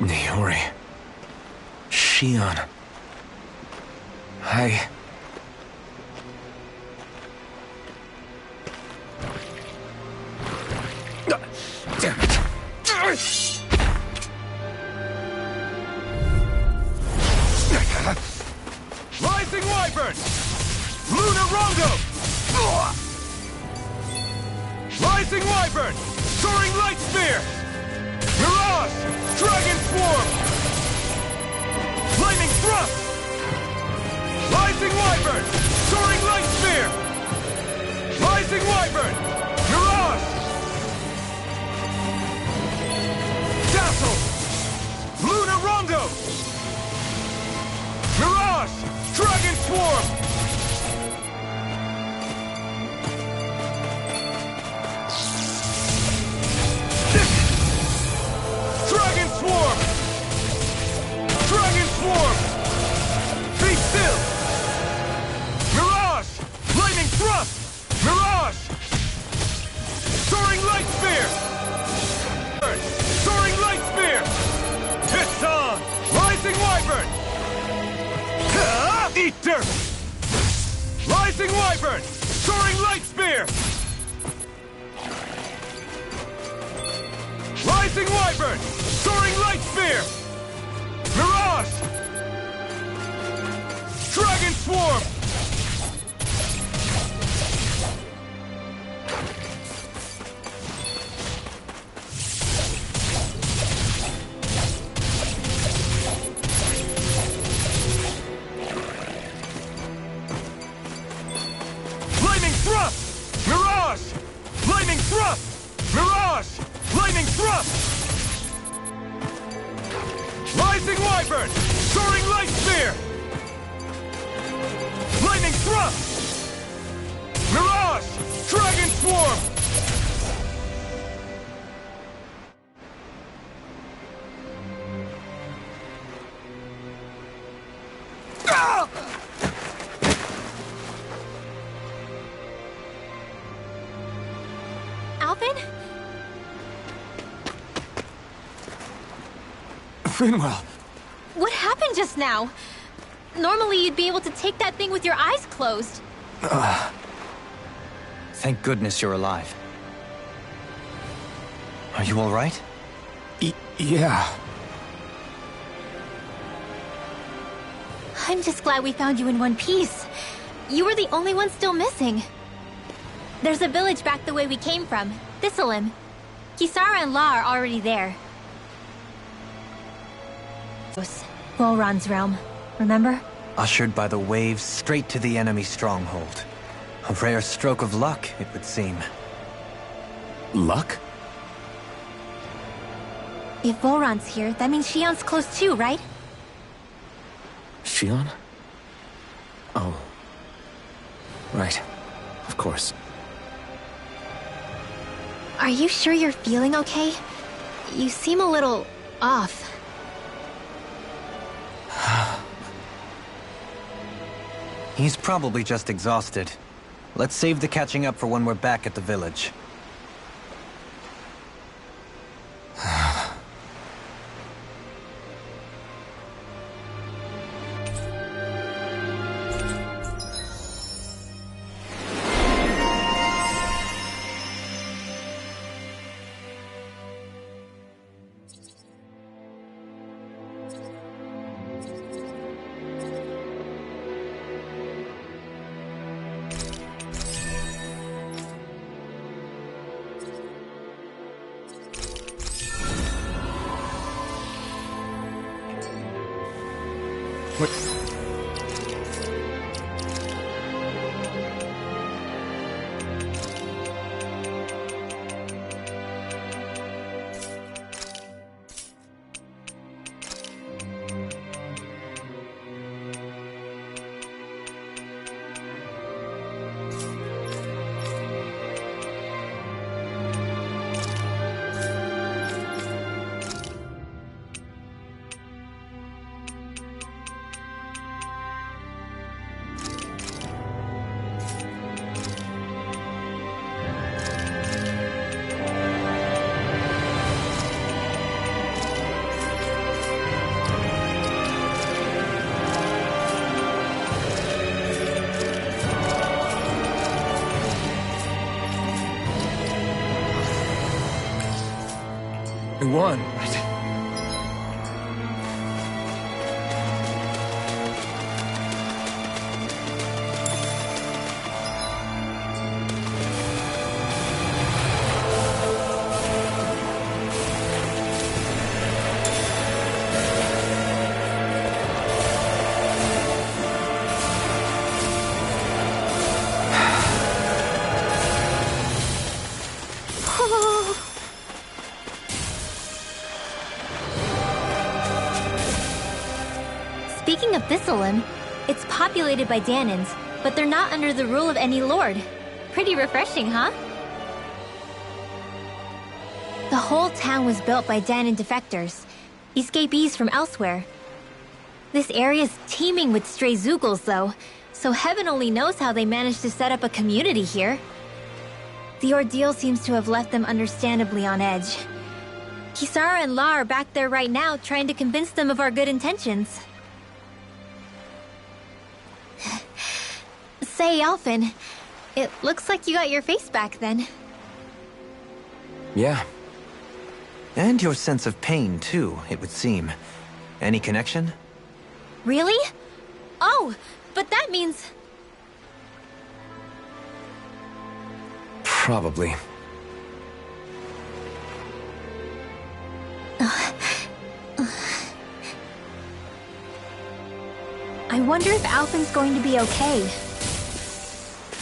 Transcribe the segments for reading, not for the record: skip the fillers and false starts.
Niori. Shion. Damn it. Rising Wyvern! Lunar Rondo! Rising Wyvern! Soaring Light Spear! Mirage! Dragon Swarm! Lightning Thrust! Rising Wyvern! Soaring Light Spear! Rising Wyvern! Mirage! Dazzle! Lunar Rondo! Mirage! Dragon Swarm! Dragon Swarm! Dragon Swarm! Be still! Mirage! Lightning Thrust! Mirage! Soaring Light Spear! Soaring Light Spear! It's on! Rising Wyvern! Eat dirt! Rising Wyvern! Soaring Light Spear! Rising Wyvern! Soaring Light Spear! Mirage! Dragon Swarm! Lightning Thrust! Mirage! Lightning Thrust! Mirage! Lightning Thrust! Rising Wyvern! Soaring Light Spear! Lightning Thrust! Mirage! Dragon Swarm! Ah! Alvin? Finwell! What happened just now? Normally you'd be able to take that thing with your eyes closed. Thank goodness you're alive. Are you all right? Yeah. I'm just glad we found you in one piece. You were the only one still missing. There's a village back the way we came from, Thistleim. Kisara and La are already there. Volron's realm, remember? Ushered by the waves straight to the enemy stronghold. A rare stroke of luck, it would seem. Luck? If Volron's here, that means Shion's close too, right? Shion? Oh. Right. Of course. Are you sure you're feeling okay? You seem a little off. He's probably just exhausted. Let's save the catching up for when we're back at the village. won, right? Speaking of Thistleum, it's populated by Danans, but they're not under the rule of any lord. Pretty refreshing, huh? The whole town was built by Danan defectors, escapees from elsewhere. This area's teeming with stray Zoogles, though, so heaven only knows how they managed to set up a community here. The ordeal seems to have left them understandably on edge. Kisara and La are back there right now trying to convince them of our good intentions. Say, Alphen, it looks like you got your face back then. Yeah. And your sense of pain, too, it would seem. Any connection? Really? Oh, but that means... Probably. I wonder if Alphen's going to be okay.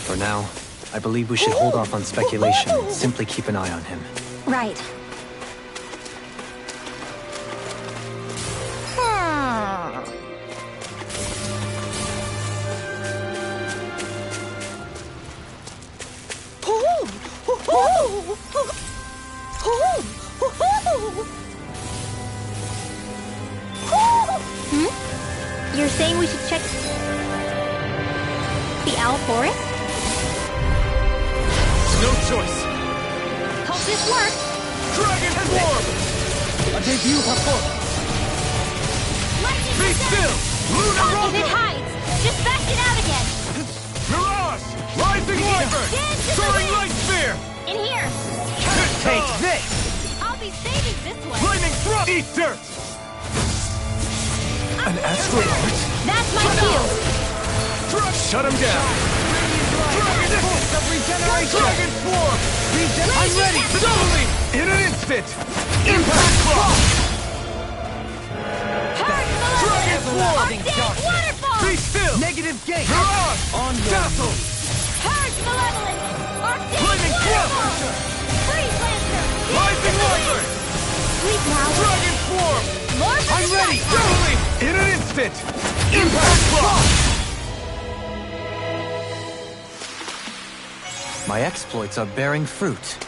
For now, I believe we should hold off on speculation and simply keep an eye on him. Right. You're saying we should check the Owl Forest? No choice. Hope this works. Dragon form! A debut rapport. Lightning Be Descent! still! Luna Focus, it Rocket! hides! Just back it out again! Mirage! Rising Wyvern! Dance to the Soaring wind! Light Sphere! In here! Take this! I'll be saving this one! Flaming Thrust! Eat dirt! An asteroid? That's my cue! Shut him down! Dragon Dragon Swarm! I'm ready! Totally! In an instant! Impact Block! Purge Dragon Swarm! Arctic Waterfall! Be still! Negative gate! Mirage! On your Dazzle! Purge Malevolence! Arctic Flaming Waterfall! Thrust! Freeze Lancer! Rising Wyvern! Sleep now! Dragon Swarm! More for I'm the ready! shot! Totally! In an instant! Impact Block! My exploits are bearing fruit.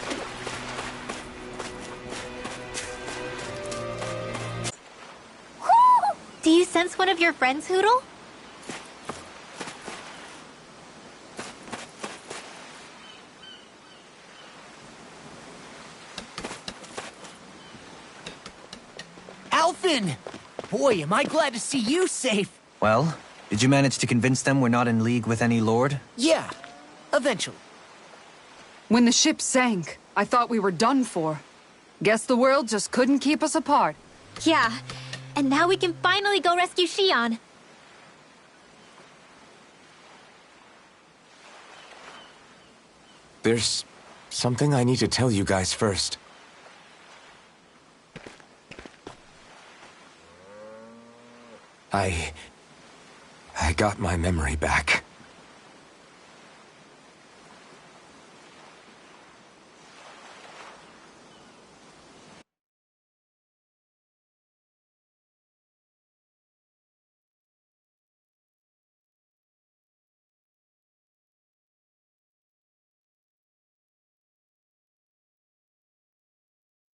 Do you sense one of your friends, Hootle? Alphen! Boy, am I glad to see you safe. Well, did you manage to convince them we're not in league with any lord? Yeah, eventually. When the ship sank, I thought we were done for. Guess the world just couldn't keep us apart. Yeah, and now we can finally go rescue Xion. There's something I need to tell you guys first. I got my memory back.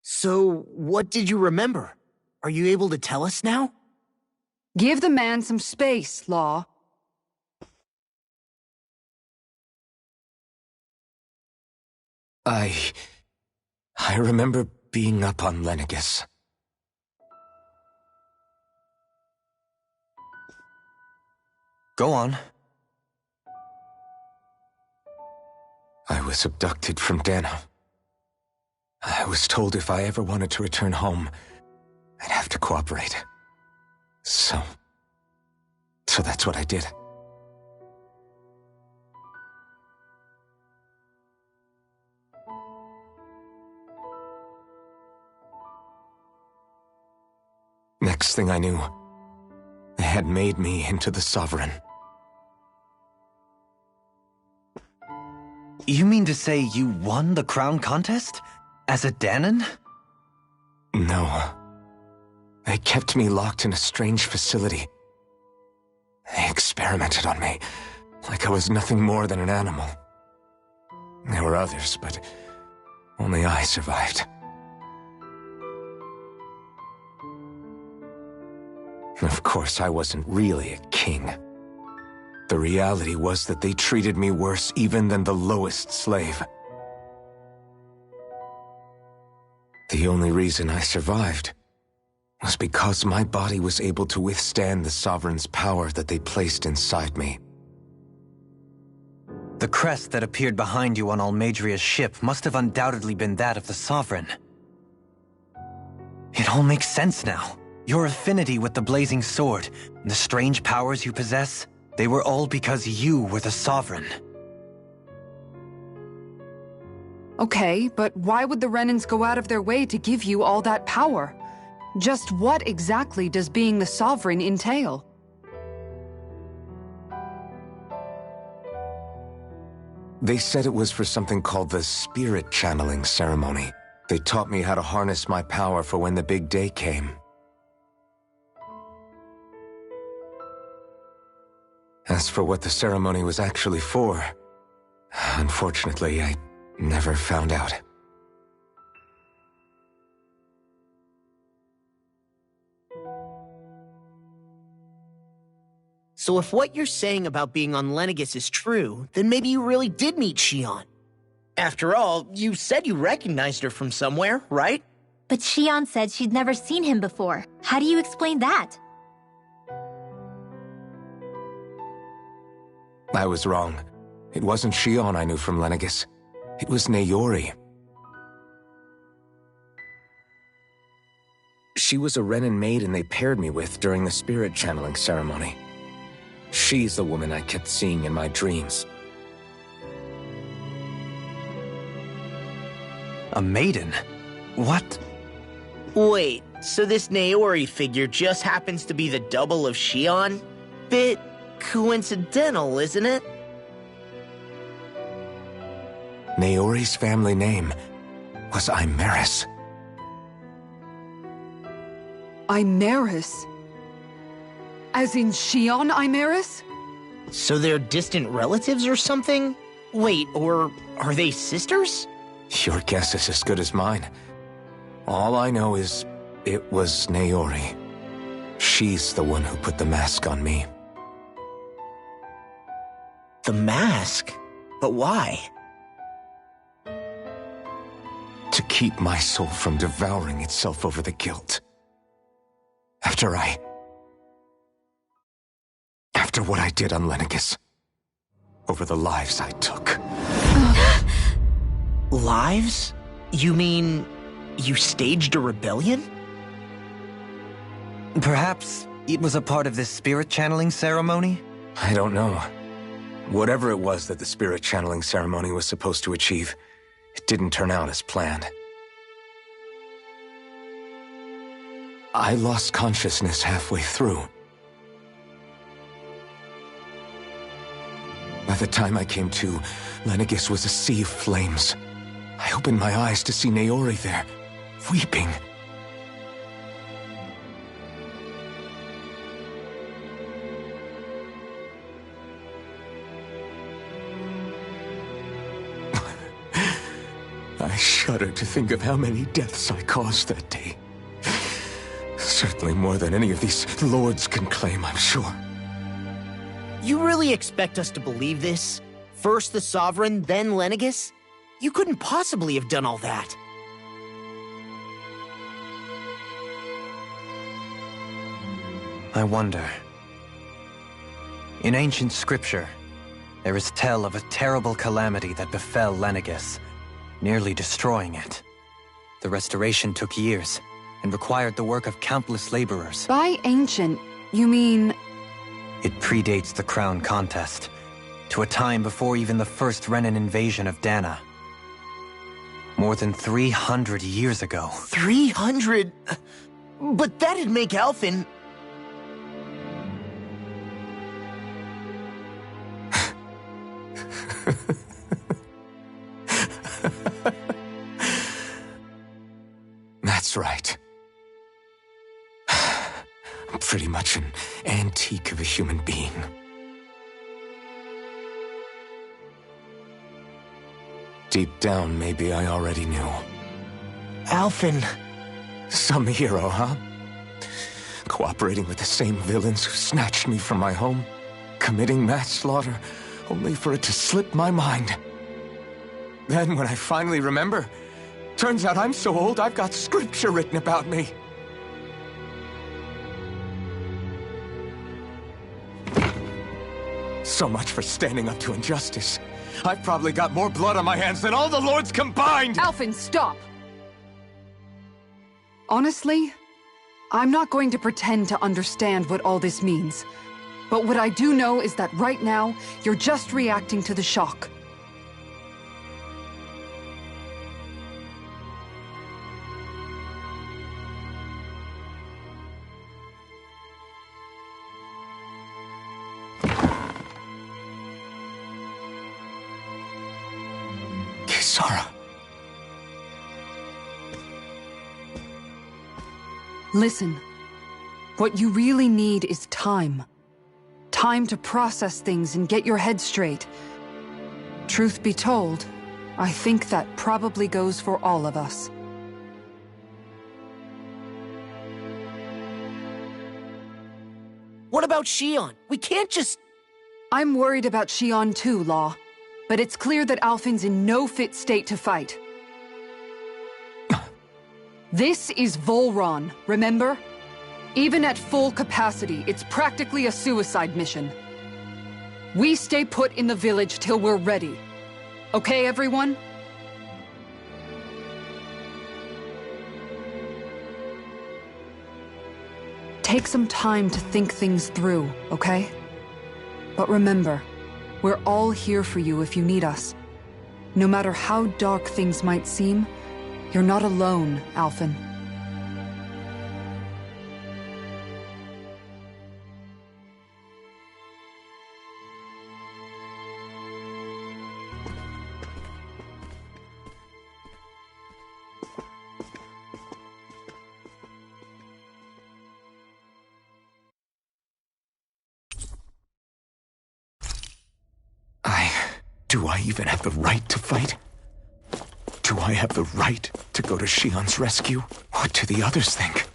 So, what did you remember? Are you able to tell us now? Give the man some space, Law. I remember being up on Lenegus. Go on. I was abducted from Dana. I was told if I ever wanted to return home, I'd have to cooperate. So that's what I did. Next thing I knew, they had made me into the Sovereign. You mean to say you won the crown contest? As a Danon? No. They kept me locked in a strange facility. They experimented on me, like I was nothing more than an animal. There were others, but only I survived. Of course, I wasn't really a king. The reality was that they treated me worse even than the lowest slave. The only reason I survived was because my body was able to withstand the Sovereign's power that they placed inside me. The crest that appeared behind you on Almadria's ship must have undoubtedly been that of the Sovereign. It all makes sense now. Your affinity with the Blazing Sword, and the strange powers you possess, they were all because you were the Sovereign. Okay, but why would the Renans go out of their way to give you all that power? Just what exactly does being the Sovereign entail? They said it was for something called the Spirit Channeling Ceremony. They taught me how to harness my power for when the big day came. As for what the ceremony was actually for, unfortunately, I never found out. So if what you're saying about being on Lenegis is true, then maybe you really did meet Xion. After all, you said you recognized her from somewhere, right? But Xion said she'd never seen him before. How do you explain that? I was wrong. It wasn't Xion I knew from Lenegis. It was Naori. She was a Renan maiden they paired me with during the spirit channeling ceremony. She's the woman I kept seeing in my dreams. A maiden? What? Wait, so this Naori figure just happens to be the double of Xion? Bit coincidental, isn't it? Naori's family name was Imeris. Imeris? As in Xion Imeris? So they're distant relatives or something? Wait, or are they sisters? Your guess is as good as mine. All I know is it was Naori. She's the one who put the mask on me. The mask? But why? To keep my soul from devouring itself over the guilt. After what I did on Lenegis. Over the lives I took. Lives? You mean you staged a rebellion? Perhaps it was a part of this spirit channeling ceremony? I don't know. Whatever it was that the spirit channeling ceremony was supposed to achieve, it didn't turn out as planned. I lost consciousness halfway through. By the time I came to, Lenegis was a sea of flames. I opened my eyes to see Naori there, weeping. I shudder to think of how many deaths I caused that day. Certainly more than any of these lords can claim, I'm sure. You really expect us to believe this? First the Sovereign, then Lenegis? You couldn't possibly have done all that. I wonder. In ancient scripture, there is tell of a terrible calamity that befell Lenegis, nearly destroying it. The restoration took years, and required the work of countless laborers. By ancient, you mean... It predates the Crown Contest, to a time before even the first Renan invasion of Dana. More than 300 years ago. 300? But that'd make Alphen... That's right. I'm pretty much an antique of a human being. Deep down, maybe I already knew. Alphen... Some hero, huh? Cooperating with the same villains who snatched me from my home, committing mass slaughter, only for it to slip my mind. Then, when I finally remember, turns out I'm so old I've got scripture written about me. So much for standing up to injustice. I've probably got more blood on my hands than all the lords combined! Alphen, stop! Honestly, I'm not going to pretend to understand what all this means. But what I do know is that right now, you're just reacting to the shock. Kisara. Listen, what you really need is time. Time to process things and get your head straight. Truth be told, I think that probably goes for all of us. What about Shion? We can't just... I'm worried about Shion too, Law. But it's clear that Alphen's in no fit state to fight. This is Volron, remember? Even at full capacity, it's practically a suicide mission. We stay put in the village till we're ready. Okay, everyone? Take some time to think things through, okay? But remember, we're all here for you if you need us. No matter how dark things might seem, you're not alone, Alphen. Do I even have the right to fight? Do I have the right to go to Shion's rescue? What do the others think?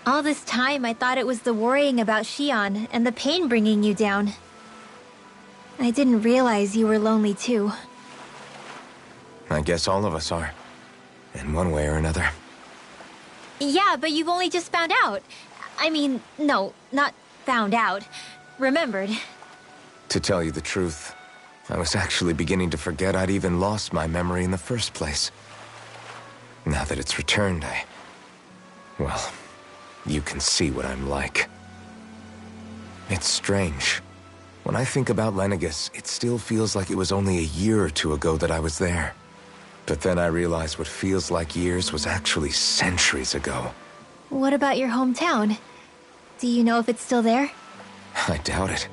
All this time, I thought it was the worrying about Shion and the pain bringing you down. I didn't realize you were lonely too. I guess all of us are. In one way or another. Yeah, but you've only just found out. I mean, no, not found out. Remembered. To tell you the truth, I was actually beginning to forget I'd even lost my memory in the first place. Now that it's returned, well, you can see what I'm like. It's strange. When I think about Lenegis, it still feels like it was only a year or two ago that I was there. But then I realized what feels like years was actually centuries ago. What about your hometown? Do you know if it's still there? I doubt it.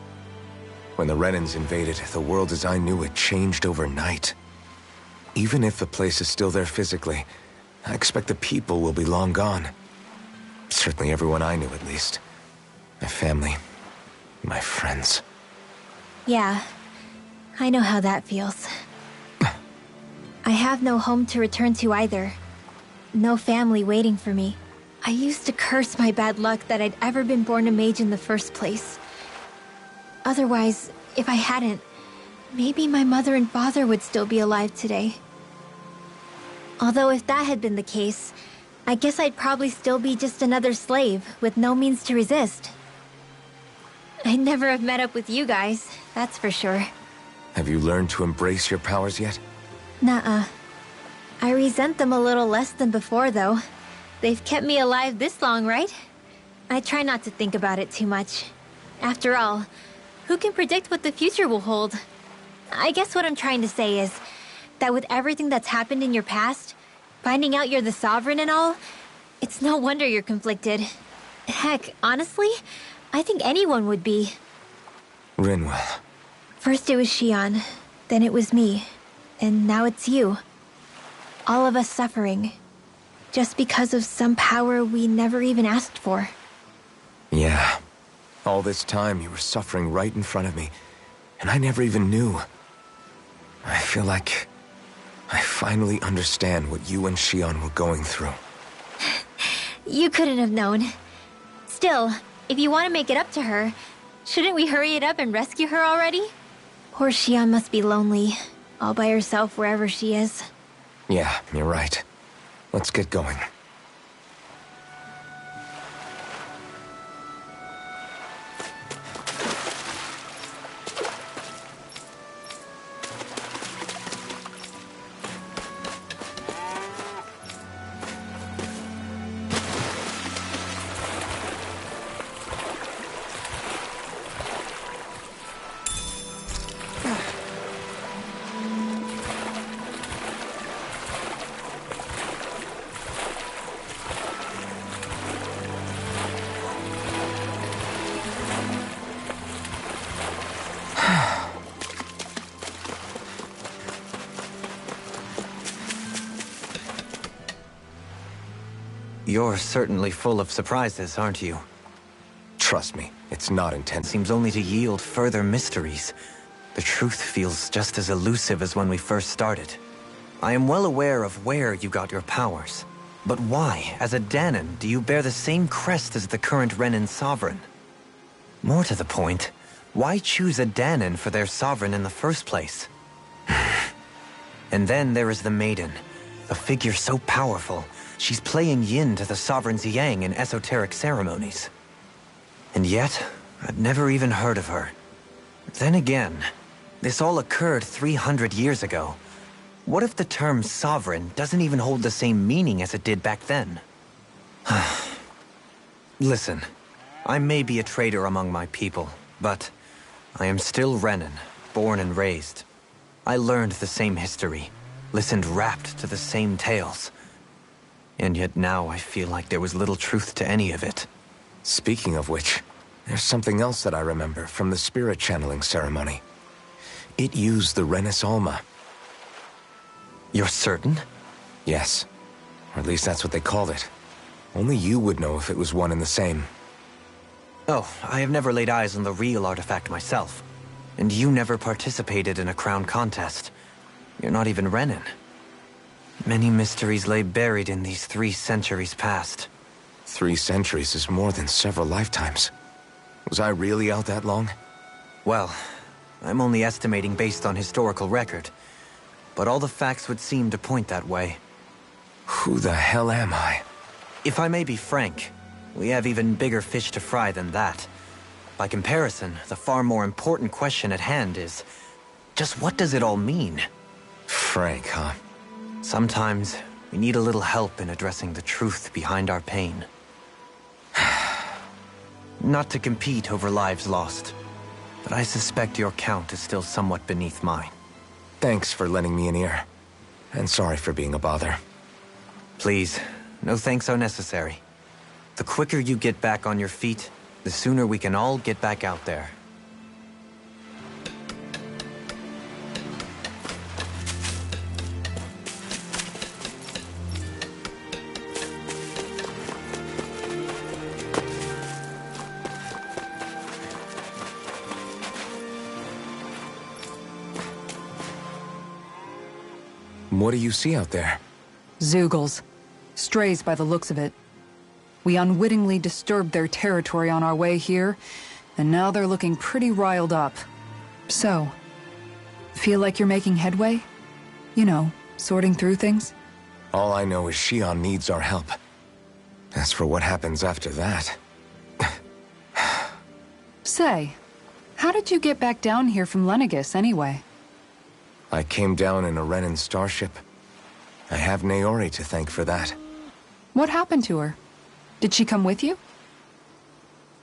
When the Renans invaded, the world as I knew it changed overnight. Even if the place is still there physically, I expect the people will be long gone. Certainly everyone I knew, at least. My family, my friends. Yeah. I know how that feels. I have no home to return to either. No family waiting for me. I used to curse my bad luck that I'd ever been born a mage in the first place. Otherwise, if I hadn't, maybe my mother and father would still be alive today. Although if that had been the case, I guess I'd probably still be just another slave with no means to resist. I'd never have met up with you guys, that's for sure. Have you learned to embrace your powers yet? Nuh-uh. I resent them a little less than before, though. They've kept me alive this long, right? I try not to think about it too much. After all, who can predict what the future will hold? I guess what I'm trying to say is that with everything that's happened in your past, finding out you're the Sovereign and all, it's no wonder you're conflicted. Heck, honestly, I think anyone would be. Rinwell. First it was Xion, then it was me, and now it's you. All of us suffering, just because of some power we never even asked for. Yeah. All this time you were suffering right in front of me, and I never even knew. I feel like I finally understand what you and Xion were going through. You couldn't have known. Still, if you want to make it up to her, shouldn't we hurry it up and rescue her already? Poor Xion must be lonely, all by herself wherever she is. Yeah, you're right. Let's get going. You're certainly full of surprises, aren't you? Trust me, it's not intense. Seems only to yield further mysteries. The truth feels just as elusive as when we first started. I am well aware of where you got your powers. But why, as a Dahnan, do you bear the same crest as the current Renin Sovereign? More to the point, why choose a Dahnan for their Sovereign in the first place? And then there is the Maiden, a figure so powerful, she's playing yin to the Sovereign's yang in esoteric ceremonies. And yet, I'd never even heard of her. Then again, this all occurred 300 years ago. What if the term sovereign doesn't even hold the same meaning as it did back then? Listen, I may be a traitor among my people, but I am still Renin, born and raised. I learned the same history, listened rapt to the same tales. And yet now I feel like there was little truth to any of it. Speaking of which, there's something else that I remember from the spirit channeling ceremony. It used the Renis Alma. You're certain? Yes. Or at least that's what they called it. Only you would know if it was one and the same. Oh, I have never laid eyes on the real artifact myself. And you never participated in a crown contest. You're not even Renin. Many mysteries lay buried in these 3 centuries past. 3 centuries is more than several lifetimes. Was I really out that long? Well, I'm only estimating based on historical record. But all the facts would seem to point that way. Who the hell am I? If I may be frank, we have even bigger fish to fry than that. By comparison, the far more important question at hand is, just what does it all mean? Frank, huh? Sometimes, we need a little help in addressing the truth behind our pain. Not to compete over lives lost, but I suspect your count is still somewhat beneath mine. Thanks for lending me an ear. And sorry for being a bother. Please, no thanks are necessary. The quicker you get back on your feet, the sooner we can all get back out there. What do you see out there? Zeugles. Strays by the looks of it. We unwittingly disturbed their territory on our way here, and now they're looking pretty riled up. So, feel like you're making headway? You know, sorting through things? All I know is Shion needs our help. As for what happens after that... Say, how did you get back down here from Lenegis, anyway? I came down in a Renan starship. I have Naori to thank for that. What happened to her? Did she come with you?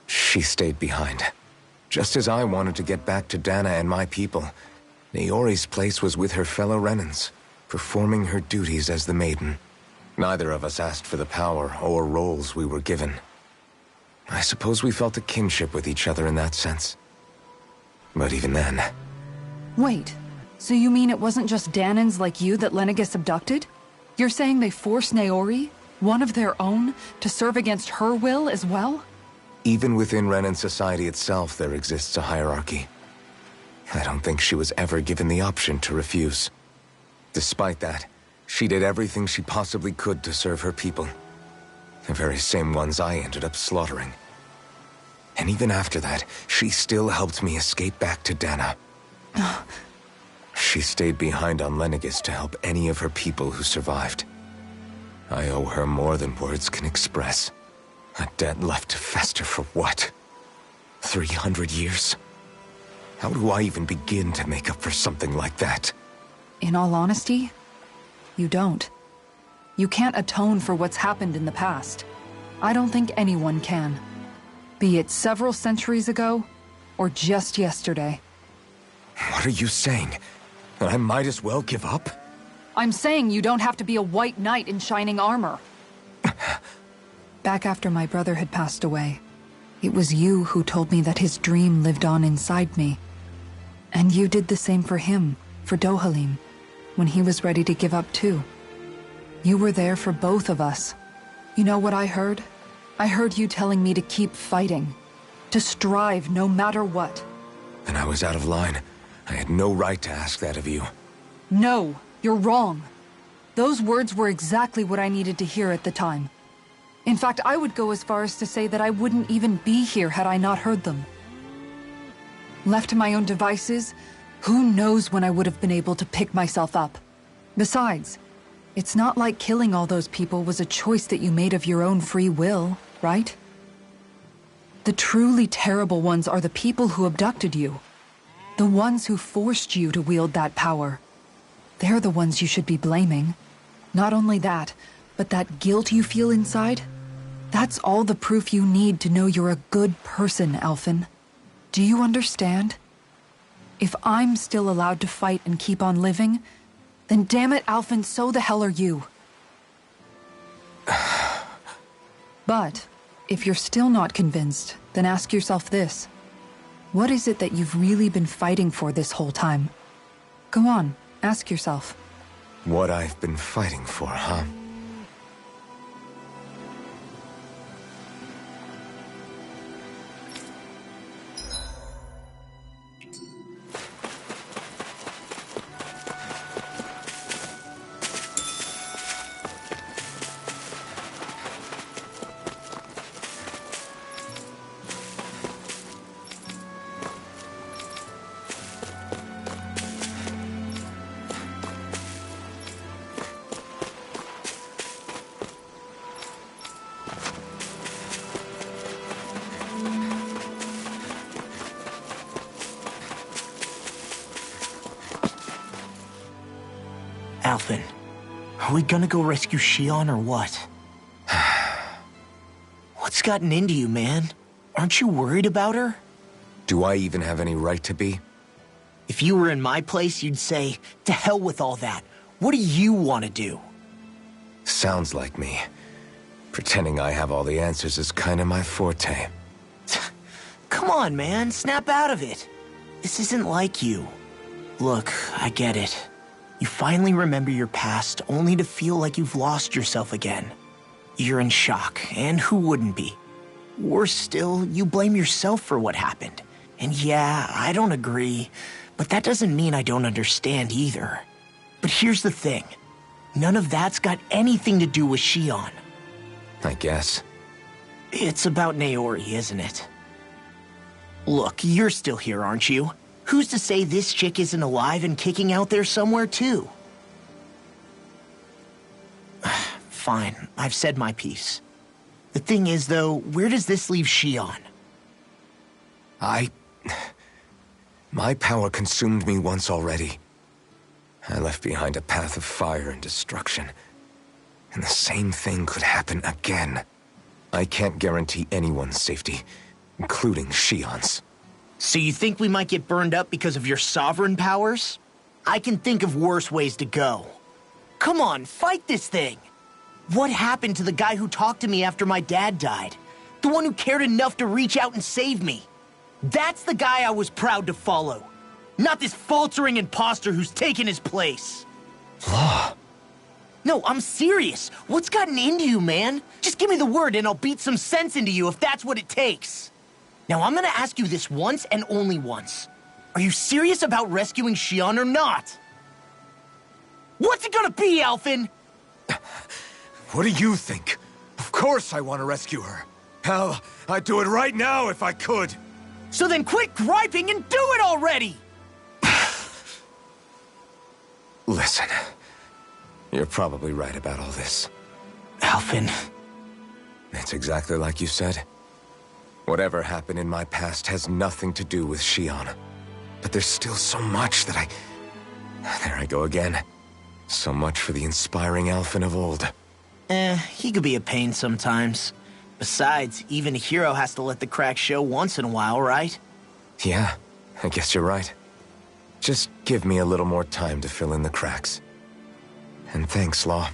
She stayed behind. Just as I wanted to get back to Dana and my people, Naori's place was with her fellow Renans, performing her duties as the Maiden. Neither of us asked for the power or roles we were given. I suppose we felt a kinship with each other in that sense. But even then... Wait, so you mean it wasn't just Danans like you that Lenegis abducted? You're saying they forced Naori, one of their own, to serve against her will as well? Even within Renan society itself, there exists a hierarchy. I don't think she was ever given the option to refuse. Despite that, she did everything she possibly could to serve her people. The very same ones I ended up slaughtering. And even after that, she still helped me escape back to Dana. She stayed behind on Lenegis to help any of her people who survived. I owe her more than words can express. A debt left to fester for what? 300 years? How do I even begin to make up for something like that? In all honesty, you don't. You can't atone for what's happened in the past. I don't think anyone can. Be it several centuries ago, or just yesterday. What are you saying? That I might as well give up? I'm saying you don't have to be a white knight in shining armor. Back after my brother had passed away, it was you who told me that his dream lived on inside me. And you did the same for him, for Dohalim, when he was ready to give up too. You were there for both of us. You know what I heard? I heard you telling me to keep fighting, to strive no matter what. Then I was out of line. I had no right to ask that of you. No, you're wrong. Those words were exactly what I needed to hear at the time. In fact, I would go as far as to say that I wouldn't even be here had I not heard them. Left to my own devices, who knows when I would have been able to pick myself up. Besides, it's not like killing all those people was a choice that you made of your own free will, right? The truly terrible ones are the people who abducted you. The ones who forced you to wield that power. They're the ones you should be blaming. Not only that, but that guilt you feel inside, that's all the proof you need to know you're a good person, Alphen. Do you understand? If I'm still allowed to fight and keep on living, then damn it, Alphen, so the hell are you. But, if you're still not convinced, then ask yourself this. What is it that you've really been fighting for this whole time? Go on, ask yourself. What I've been fighting for, huh? Alphen, are we gonna go rescue Shion or what? What's gotten into you, man? Aren't you worried about her? Do I even have any right to be? If you were in my place, you'd say, to hell with all that. What do you want to do? Sounds like me. Pretending I have all the answers is kinda my forte. Come on, man, snap out of it. This isn't like you. Look, I get it. You finally remember your past, only to feel like you've lost yourself again. You're in shock, and who wouldn't be? Worse still, you blame yourself for what happened. And yeah, I don't agree, but that doesn't mean I don't understand either. But here's the thing. none of that's got anything to do with Shion. I guess. It's about Naori, isn't it? Look, you're still here, aren't you? Who's to say this chick isn't alive and kicking out there somewhere, too? Fine, I've said my piece. The thing is, though, where does this leave Shion? My power consumed me once already. I left behind a path of fire and destruction. And the same thing could happen again. I can't guarantee anyone's safety, including Shion's. So you think we might get burned up because of your sovereign powers? I can think of worse ways to go. Come on, fight this thing! What happened to the guy who talked to me after my dad died? The one who cared enough to reach out and save me? That's the guy I was proud to follow. Not this faltering imposter who's taken his place. Law. No, I'm serious. What's gotten into you, man? Just give me the word and I'll beat some sense into you if that's what it takes. Now, I'm gonna ask you this once and only once. Are you serious about rescuing Shion or not? What's it gonna be, Alphen? What do you think? Of course I want to rescue her. Hell, I'd do it right now if I could. So then quit griping and do it already! Listen, you're probably right about all this. Alphen. It's exactly like you said. Whatever happened in my past has nothing to do with Shion. But there's still so much that There I go again. So much for the inspiring Alphen of old. He could be a pain sometimes. Besides, even a hero has to let the cracks show once in a while, right? Yeah, I guess you're right. Just give me a little more time to fill in the cracks. And thanks, Law.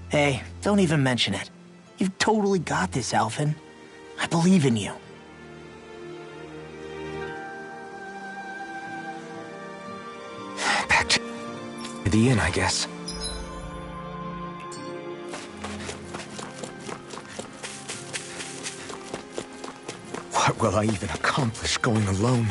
Hey, don't even mention it. You've totally got this, Alphen. I believe in you. Back to the inn, I guess. What will I even accomplish going alone?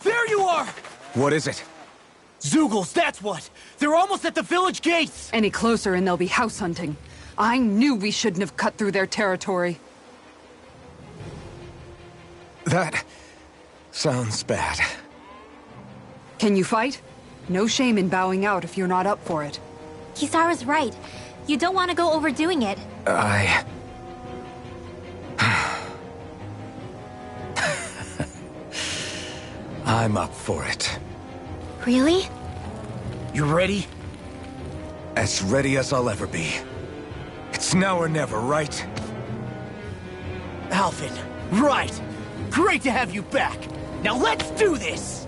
There you are! What is it? Zeugles, that's what! They're almost at the village gates! Any closer and they'll be house hunting. I knew we shouldn't have cut through their territory. That sounds bad. Can you fight? No shame in bowing out if you're not up for it. Kisara's right. You don't want to go overdoing it. I'm up for it. Really? You ready? As ready as I'll ever be. It's now or never, right? Alphen, right! Great to have you back! Now let's do this!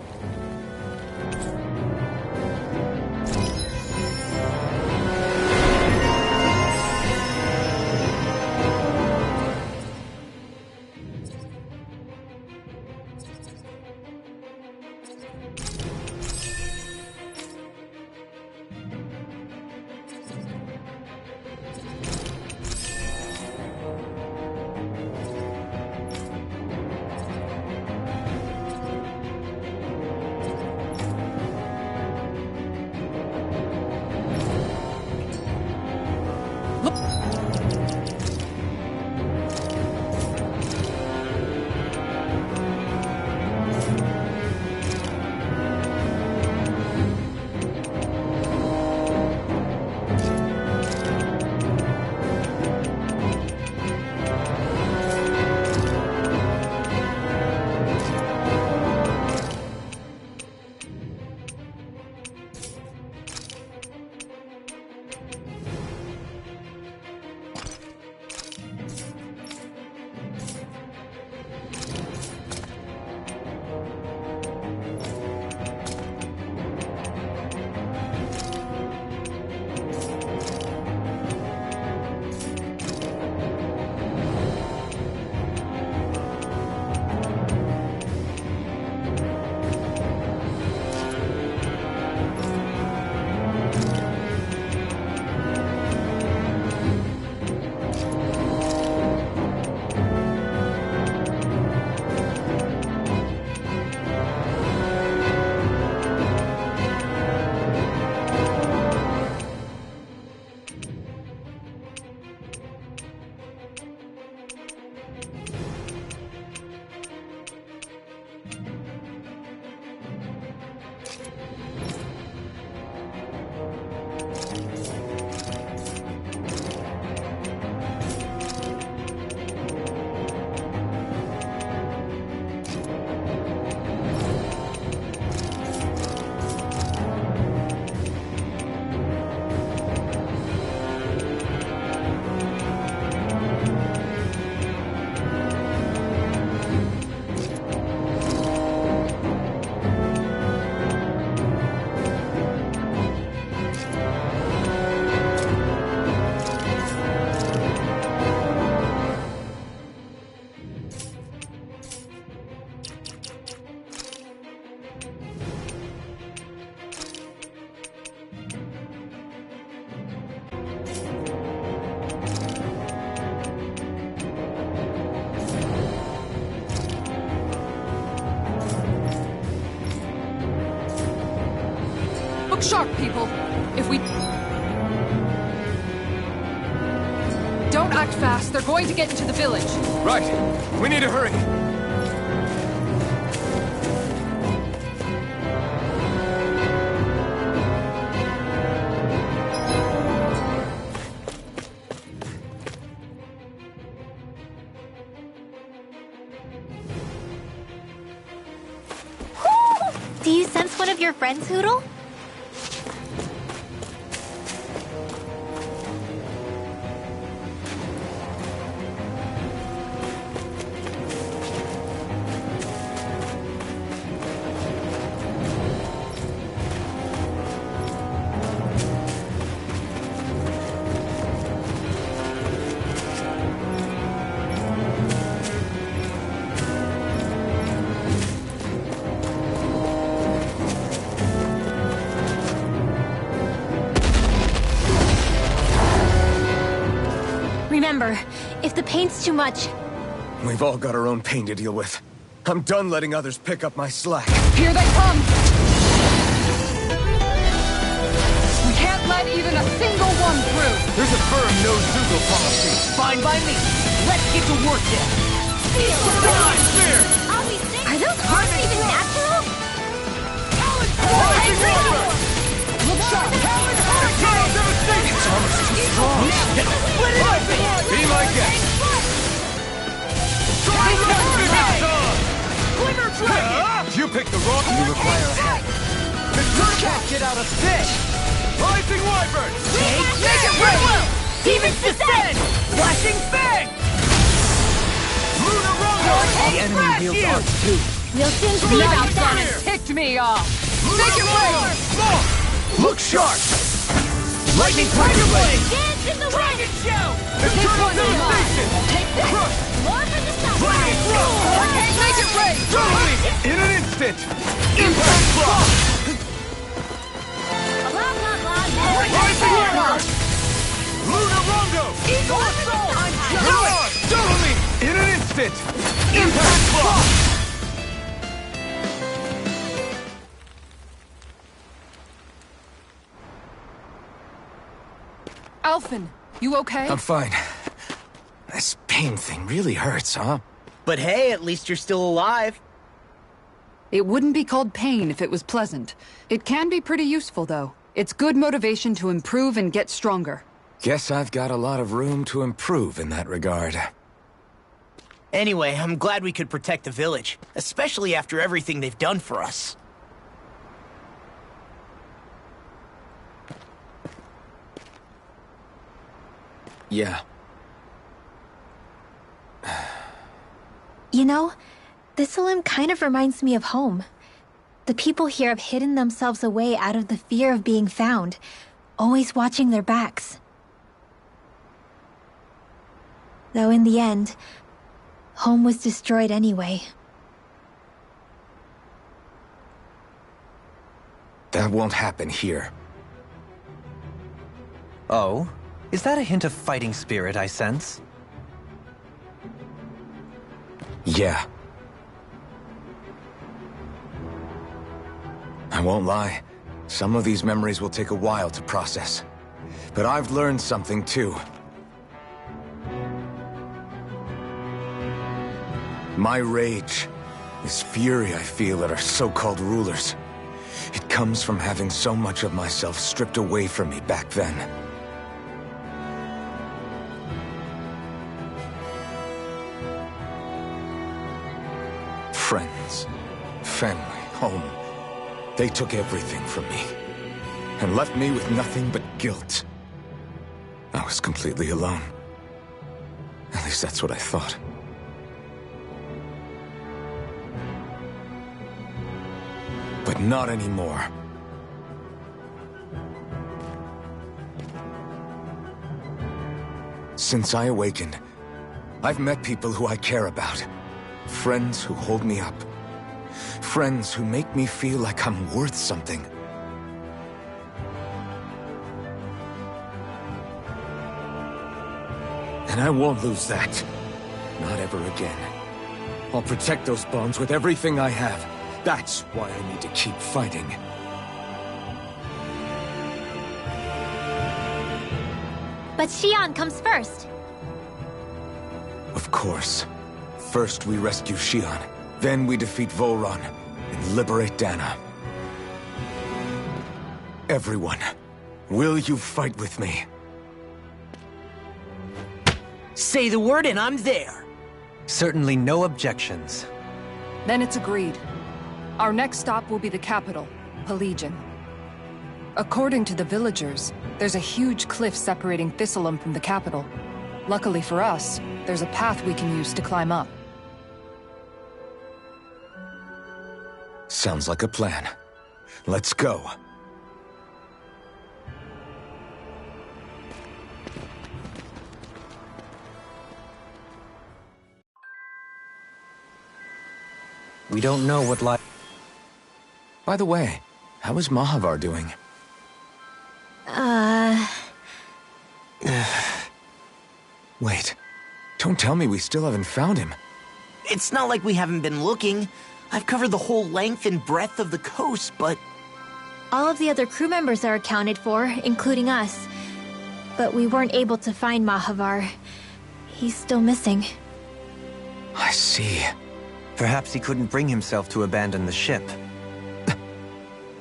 Look sharp, people! If we... Don't act fast, they're going to get into the village. Right. We need to hurry. Do you sense one of your friends, Hoodle? Remember, if the pain's too much... We've all got our own pain to deal with. I'm done letting others pick up my slack. Here they come! We can't let even a single one through! There's a firm no-Zoogle policy. Fine by me. Let's get to work then. Are those arms even natural? Look sharp! It's almost too strong. Split it open! Be my guest. Glimmer Dragon! You picked the wrong... You require a hand. Can't get out of fish! Rising Wyvern! Make it rain! Demons descend! Flashing Fang! Lunar Rondo! The enemy wields arts too. We'll soon see about that. Picked me off! Make it rain! Look sharp! Lightning Tiger Blade! Dance in the wind! Show! Eternal Devastation! Take this! Crush! More from the sun! Lightning Throw! Make it rain! Totally! In an instant! Impact Block! Blah, blah, blah. Rising Wyvern! Lunar Rondo! Eagle Assault! Totally! In an instant! Impact Block! Alphen, you okay? I'm fine. This pain thing really hurts, huh? But hey, at least you're still alive. It wouldn't be called pain if it was pleasant. It can be pretty useful, though. It's good motivation to improve and get stronger. Guess I've got a lot of room to improve in that regard. Anyway, I'm glad we could protect the village, especially after everything they've done for us. Yeah. You know, Thistleum kind of reminds me of home. The people here have hidden themselves away out of the fear of being found, always watching their backs. Though in the end, home was destroyed anyway. That won't happen here. Oh? Is that a hint of fighting spirit I sense? Yeah. I won't lie. Some of these memories will take a while to process. But I've learned something too. My rage, this fury I feel at our so-called rulers, it comes from having so much of myself stripped away from me back then. Friends, family, home. They took everything from me, and left me with nothing but guilt. I was completely alone. At least that's what I thought. But not anymore. Since I awakened, I've met people who I care about. Friends who hold me up. Friends who make me feel like I'm worth something. And I won't lose that. Not ever again. I'll protect those bonds with everything I have. That's why I need to keep fighting. But Xion comes first. Of course. First we rescue Xion, then we defeat Volron and liberate Dana. Everyone, will you fight with me? Say the word and I'm there. Certainly no objections. Then it's agreed. Our next stop will be the capital, Pelegion. According to the villagers, there's a huge cliff separating Thistleum from the capital. Luckily for us, there's a path we can use to climb up. Sounds like a plan. Let's go. We don't know what lies. By the way, how is Mahavar doing? Wait. Don't tell me we still haven't found him. It's not like we haven't been looking. I've covered the whole length and breadth of the coast, but... All of the other crew members are accounted for, including us. But we weren't able to find Mahavar. He's still missing. I see. Perhaps he couldn't bring himself to abandon the ship.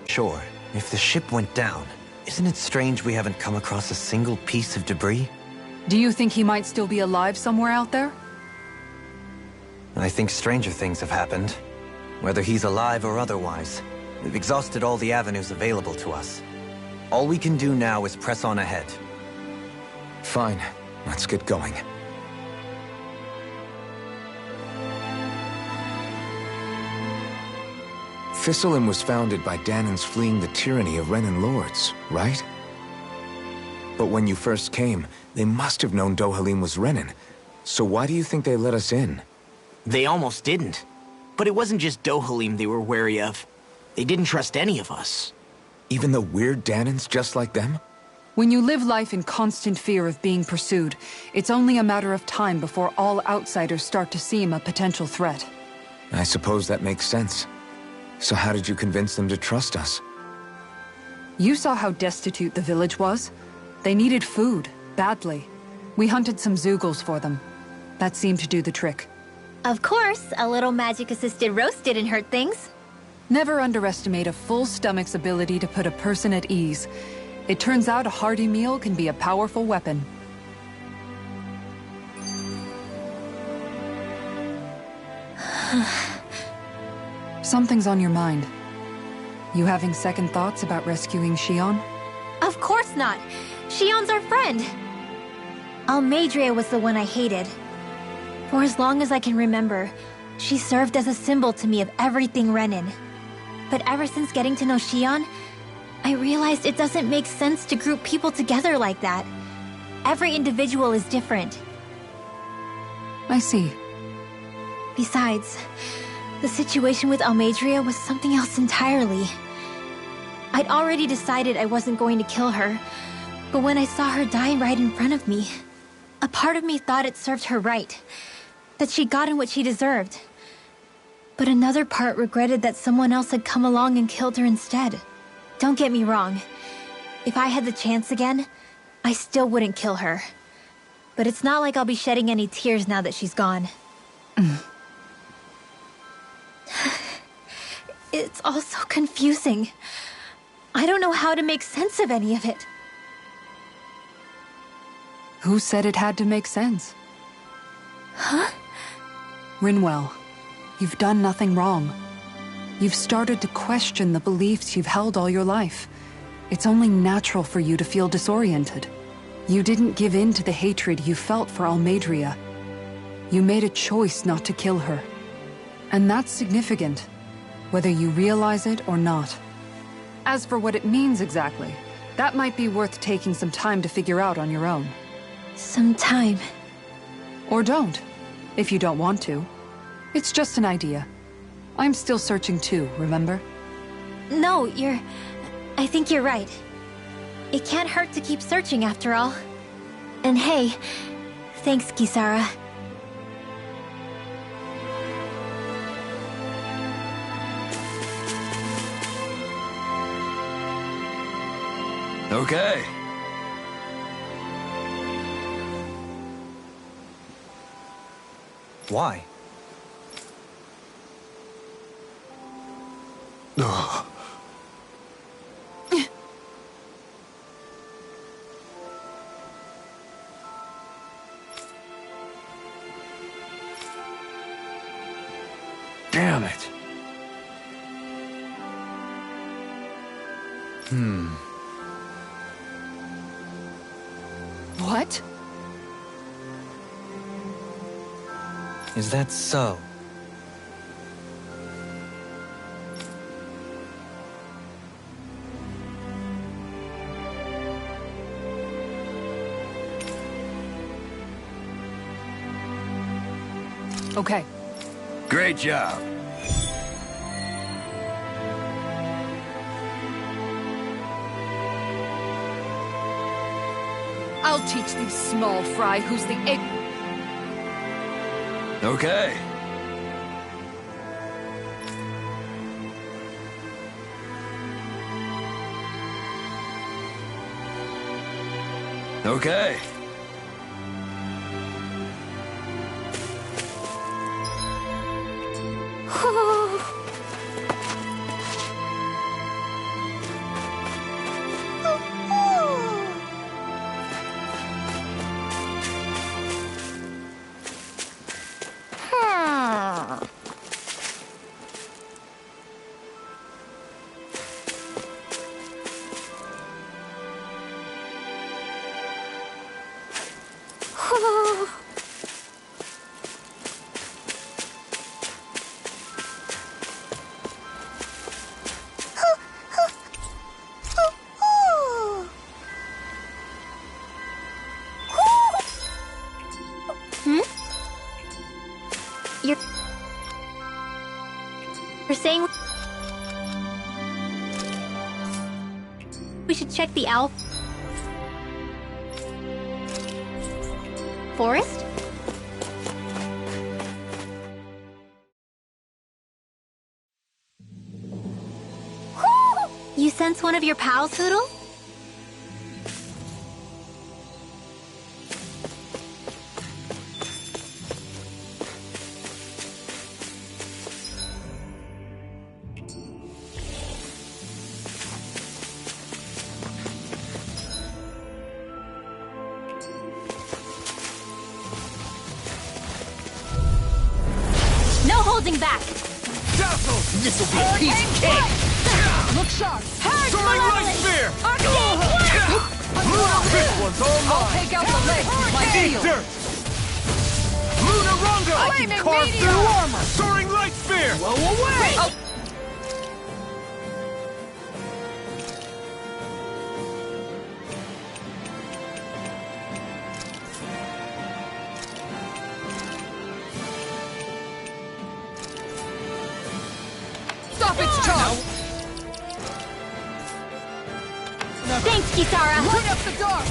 Sure, if the ship went down, isn't it strange we haven't come across a single piece of debris? Do you think he might still be alive somewhere out there? I think stranger things have happened. Whether he's alive or otherwise, we've exhausted all the avenues available to us. All we can do now is press on ahead. Fine, let's get going. Thistleum was founded by Danans fleeing the tyranny of Renan lords, right? But when you first came, they must have known Dohalim was Renan. So why do you think they let us in? They almost didn't. But it wasn't just Dohalim they were wary of. They didn't trust any of us. Even the weird Danans just like them? When you live life in constant fear of being pursued, it's only a matter of time before all outsiders start to seem a potential threat. I suppose that makes sense. So how did you convince them to trust us? You saw how destitute the village was. They needed food, badly. We hunted some Zeugles for them. That seemed to do the trick. Of course, a little magic-assisted roast didn't hurt things. Never underestimate a full stomach's ability to put a person at ease. It turns out a hearty meal can be a powerful weapon. Something's on your mind. You having second thoughts about rescuing Xion? Of course not! Xion's our friend! Almeidrea was the one I hated. For as long as I can remember, she served as a symbol to me of everything Renan. But ever since getting to know Xion, I realized it doesn't make sense to group people together like that. Every individual is different. I see. Besides, the situation with Almeidrea was something else entirely. I'd already decided I wasn't going to kill her, but when I saw her die right in front of me, a part of me thought it served her right, that she'd gotten what she deserved. But another part regretted that someone else had come along and killed her instead. Don't get me wrong. If I had the chance again, I still wouldn't kill her. But it's not like I'll be shedding any tears now that she's gone. It's all so confusing. I don't know how to make sense of any of it. Who said it had to make sense? Huh? Rinwell, you've done nothing wrong. You've started to question the beliefs you've held all your life. It's only natural for you to feel disoriented. You didn't give in to the hatred you felt for Almeidrea. You made a choice not to kill her. And that's significant, whether you realize it or not. As for what it means exactly, that might be worth taking some time to figure out on your own. Some time. Or don't, if you don't want to. It's just an idea. I'm still searching too, remember? No, I think you're right. It can't hurt to keep searching after all. And hey, thanks, Kisara. Okay. Why? Damn it. What? Is that so? Okay. Great job. I'll teach these small fry who's the egg. Okay. Okay. You're saying we should check the owl forest? You sense one of your pals, Hoodle? No holding back! Dazzle! This'll be a piece of cake! Look sharp! Soaring light spear! This one's all I'll mine! take out the legs with my Eat shield! dirt! Luna Rondo! Flaming Carve meteor! through armor! Soaring light spear! Blow away! Oh. Stop its charge! Thanks, Kisara! Light up the dark!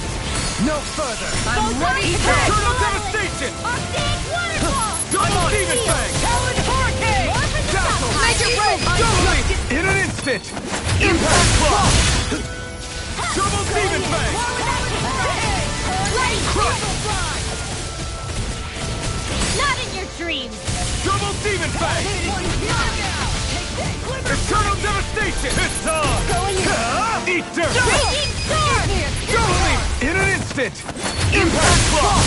No further! I'm ready to go! Eternal devastation! Arctic waterfall! Double demon fang! Talon hurricane! Dazzle! Make it rain! Double leap! In an instant! Impact claw! Double demon fang! Crush! Not in your dreams! Double demon fang! Eternal devastation! It's on! Eat dirt! Raging sword! Double leap! In an instant! Impact claw!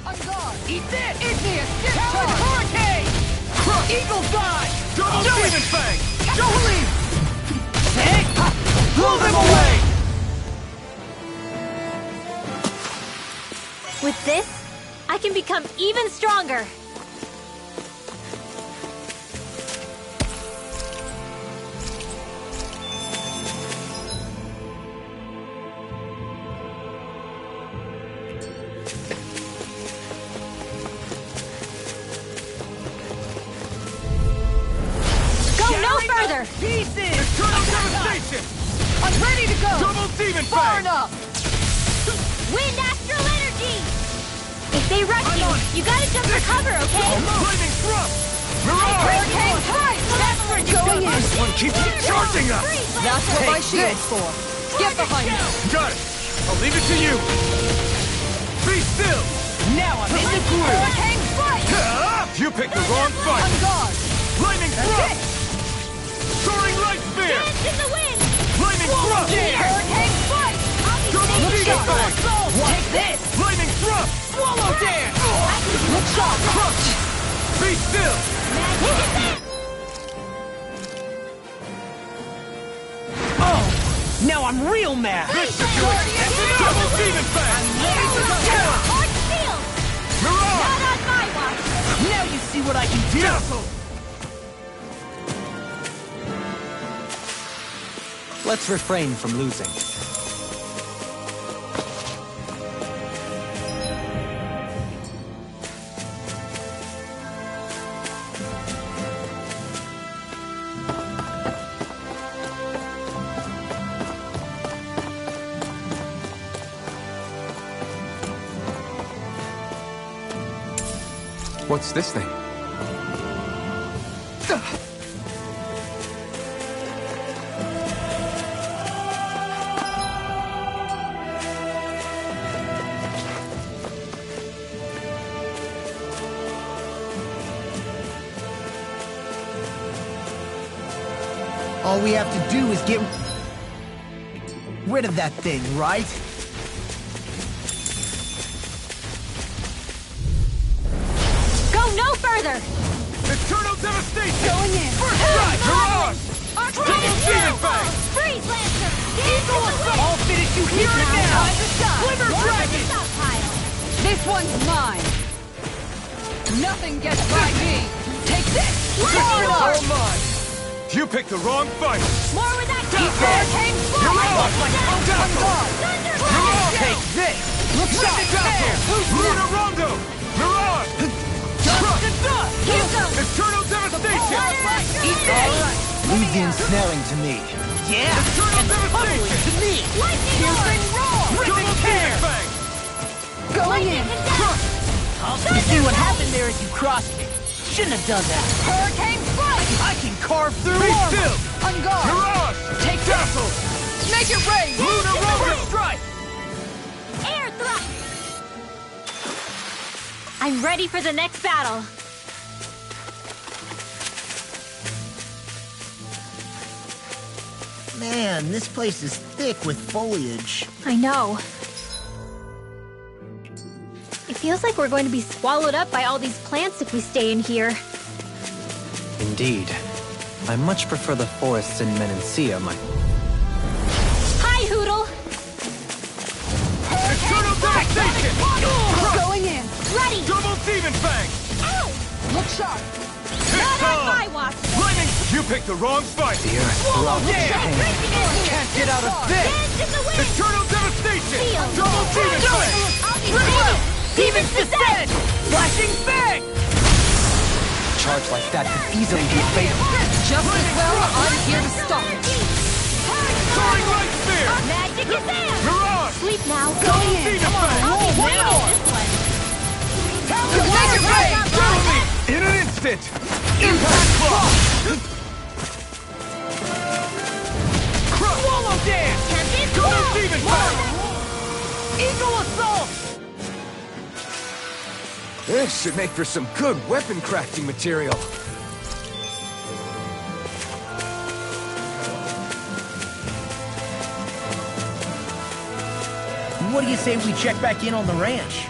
On guard! Eat this! Igneous! Talon hurricane! Eagle fly! Double demon fang! Jolie! Blow them away! With this, I can become even stronger! Go no further! Pieces! Eternal devastation! I'm ready to go! Double demon Far fang! enough! Wind astral energy! If they rush you, you gotta jump for cover, okay? Flaming thrust! Mirage! Hurricane strike! That's where you're going in! This one keeps charging us! That's what my shield's for! Get behind me! Got it! I'll leave it to you! Be still! Now I'm in the groove! Hurricane strike! wrong fight! On guard! Lightning thrust! Soaring light spear! Dance in the wind! Lightning thrust! Hurricane strike! Double Demon Fang! Take this! Lightning thrust! Swallow dance! Look sharp! Crush! Be still! Magic is it! Oh! Now I'm real mad! This should do it! Double Demon Fang! Hard steel! Mirage! Not on my watch! Now you see what I can do! Dazzle! Let's refrain from losing. What's this thing? All we have to do is get rid of that thing, right? Go no further! Eternal devastation! Going in! First strike! Mirage! Double Demon Fang! Freeze Lancer! I'll finish you here and now! Glimmer Dragon! Stockpile! This one's mine! Nothing gets by me! Take this! Victory all mine! You picked the wrong fight! More with that Hurricane Mirage! Dazzle! Mirage! Take this! Look sharp! Dazzle! Luna Rondo! Mirage! Crush! Eternal devastation! Leave the ensnaring to me. Yeah! Eternal devastation! To me! Piercing roar! Double Demon Fang! Going in! You see what happened there as you crossed me. Shouldn't have done that. Hurricane strike! I can carve through Be armor. still! On guard! Mirage! Take Dazzle! Make it rain! Luna Rondo strike! Air thrust! I'm ready for the next battle. Man, this place is thick with foliage. I know. It feels like we're going to be swallowed up by all these plants if we stay in here. Indeed. I much prefer the forests in Menancia, my... Hi, Hootle! Eternal devastation! Going in! Ready! Double Demon Fang! Ow! Look sharp! Not on my watch! Lightning! You picked the wrong fight! The earth throbs with Yeah! pain. Can't get out of this! Dance in the wind! Eternal devastation! Steel! Double Demon Fang! I'll be ready! Demons descend! Flashing fang! Charge like that could easily be fatal. Just as well, I'm here to stop it! Soaring Light Spear! Magic is there! Mirage! Sleep now! Double Demon Fang! I'll be waiting now. this one! Make it rain! In an instant! Impact Claw! Crush! Swallow dance! Champion Double Claw! Demon Fang! Eagle assault! This should make for some good weapon crafting material. What do you say we check back in on the ranch?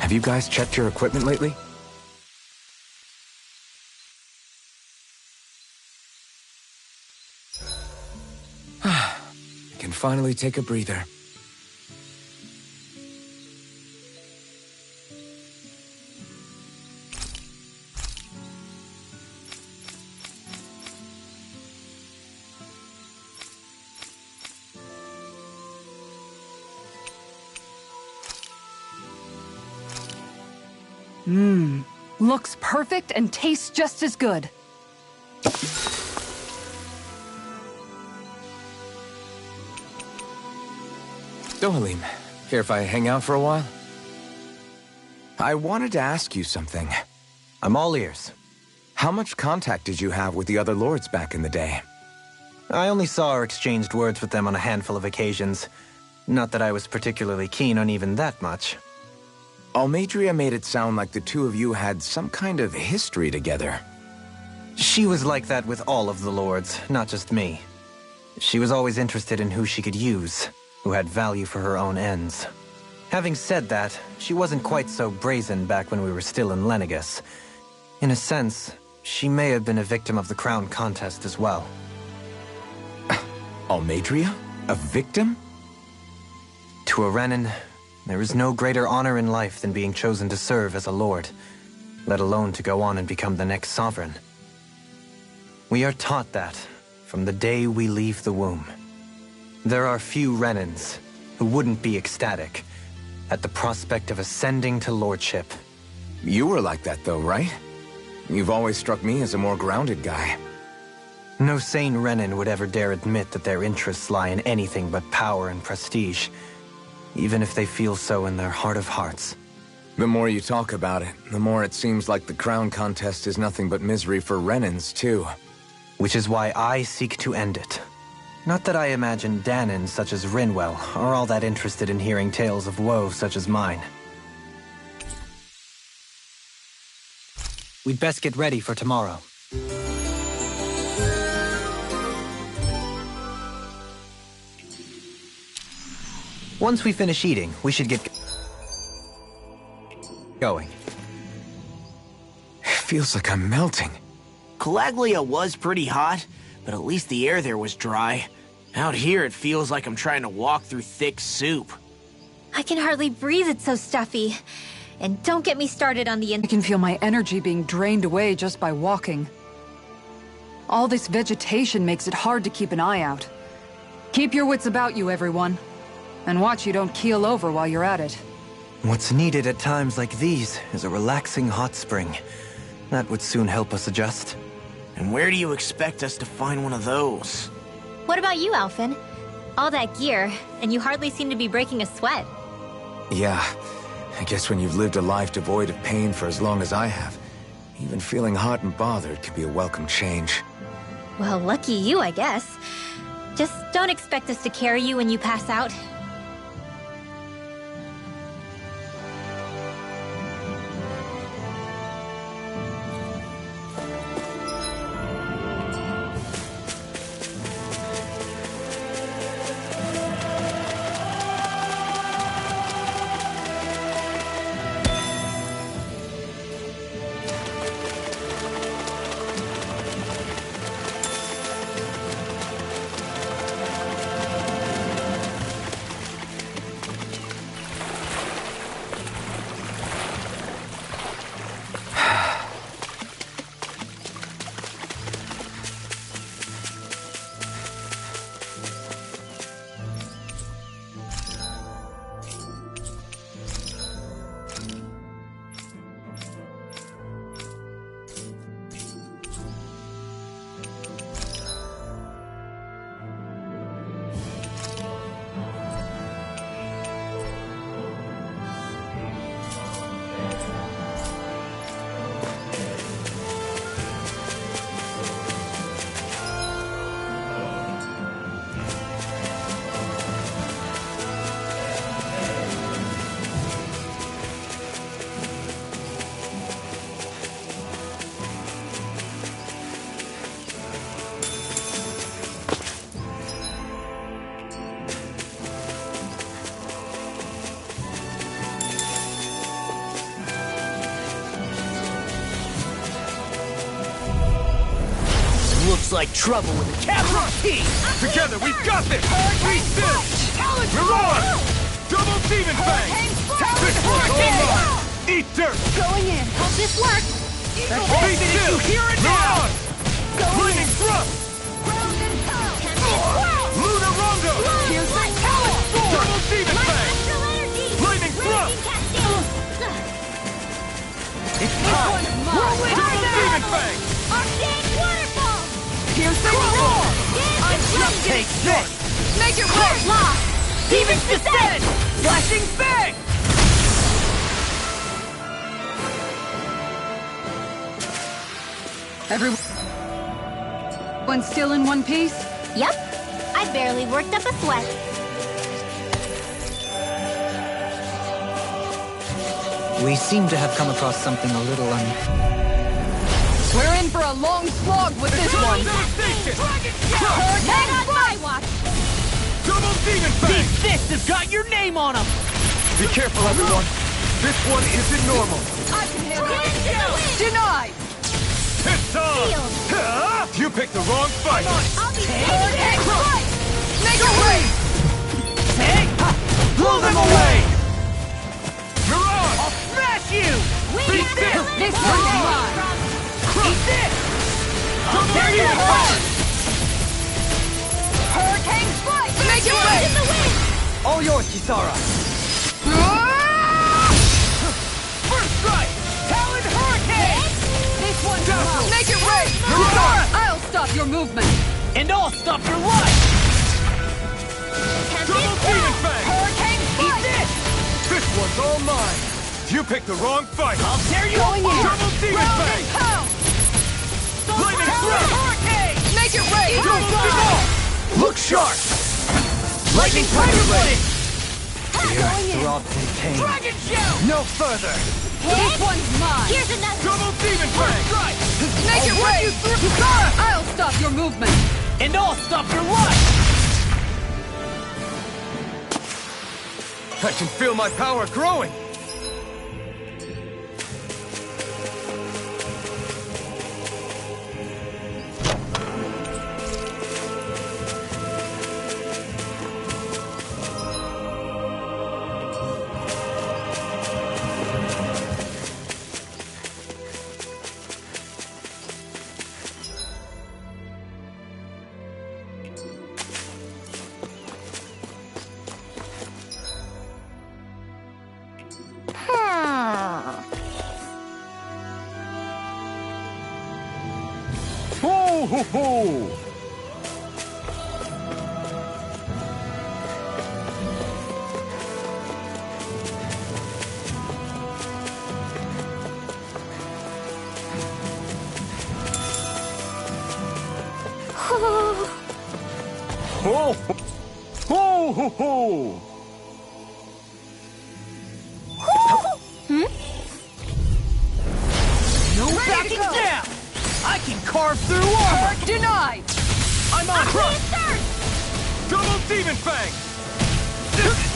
Have you guys checked your equipment lately? I can finally take a breather. Looks perfect and tastes just as good. Dohalim, care if I hang out for a while? I wanted to ask you something. I'm all ears. How much contact did you have with the other lords back in the day? I only saw or exchanged words with them on a handful of occasions. Not that I was particularly keen on even that much. Almadria made it sound like the two of you had some kind of history together. She was like that with all of the lords, not just me. She was always interested in who she could use, who had value for her own ends. Having said that, she wasn't quite so brazen back when we were still in Lenegus. In a sense, she may have been a victim of the crown contest as well. Almadria? A victim? To a Renin, there is no greater honor in life than being chosen to serve as a lord, let alone to go on and become the next sovereign. We are taught that from the day we leave the womb. There are few Renins who wouldn't be ecstatic at the prospect of ascending to lordship. You were like that though, right? You've always struck me as a more grounded guy. No sane Renin would ever dare admit that their interests lie in anything but power and prestige, even if they feel so in their heart of hearts. The more you talk about it, the more it seems like the crown contest is nothing but misery for Renins, too. Which is why I seek to end it. Not that I imagine Danans such as Rinwell are all that interested in hearing tales of woe such as mine. We'd best get ready for tomorrow. Once we finish eating, we should get going. It feels like I'm melting. Calaglia was pretty hot, but at least the air there was dry. Out here, it feels like I'm trying to walk through thick soup. I can hardly breathe, it's so stuffy. And don't get me started on the I can feel my energy being drained away just by walking. All this vegetation makes it hard to keep an eye out. Keep your wits about you, everyone. And watch you don't keel over while you're at it. What's needed at times like these is a relaxing hot spring. That would soon help us adjust. And where do you expect us to find one of those? What about you, Alphen? All that gear, and you hardly seem to be breaking a sweat. Yeah, I guess when you've lived a life devoid of pain for as long as I have, even feeling hot and bothered can be a welcome change. Well, lucky you, I guess. Just don't expect us to carry you when you pass out. Looks like trouble with a capital T! Together, we've got this! Be still! Mirage! Double Demon Fang! This one's all mine! Eat dirt! Going in. Hope this works. Be still! Mirage! Flaming Thrust! Lunar Rondo! Here's my talent. Double Demon My Fang! astral energy. Flaming Thrust! It's time. Double Demon Fang! Arcane waterfall. Here's the roar! Take this! Make it work. Lost. Demon's Descent! Flashing Fang! Everyone still in one piece? Yep. I barely worked up a sweat. We seem to have come across something a little We're in for a long slog with this one! Devastation! Not on my watch. Double Demon Fang! These fists have got your name on them! Be careful, everyone. This one isn't normal. I can handle it! Denied! It's on! Shield. Huh? You picked the wrong fight! I'll be Hurricane safe. strike! Make it rain! Hey! Blow them away! Mirage! I'll smash you! Be still! This one's mine! Eat this! Double Demon Fang! Hurricane strike! Make it rain! In the wind. All yours, Kisara! First strike! Talon Hurricane! This one's Dazzle. mine! Make it rain! Kisara! I'll stop your movement! And I'll stop your life! Double Demon Fang! Hurricane Eat strike! this! This one's all mine! You picked the wrong fight! I'll tear you Going in! Double Demon Ground Fang! and pound! Flaming Talon Thrust! Hurricane! Make it rain! Double Demon! Look sharp! Lightning Tiger Blade! Going in! Throbbed in pain. Dragon Shell! No further! This one's mine! Here's another. Double Demon Fang! Make it rain! I'll stop your movement! And I'll stop your life! I can feel my power growing! Ho ho ho! Ho ho ho ho! No backing down! I can carve through armor! Denied! I'm on Crush! Double Demon Fang!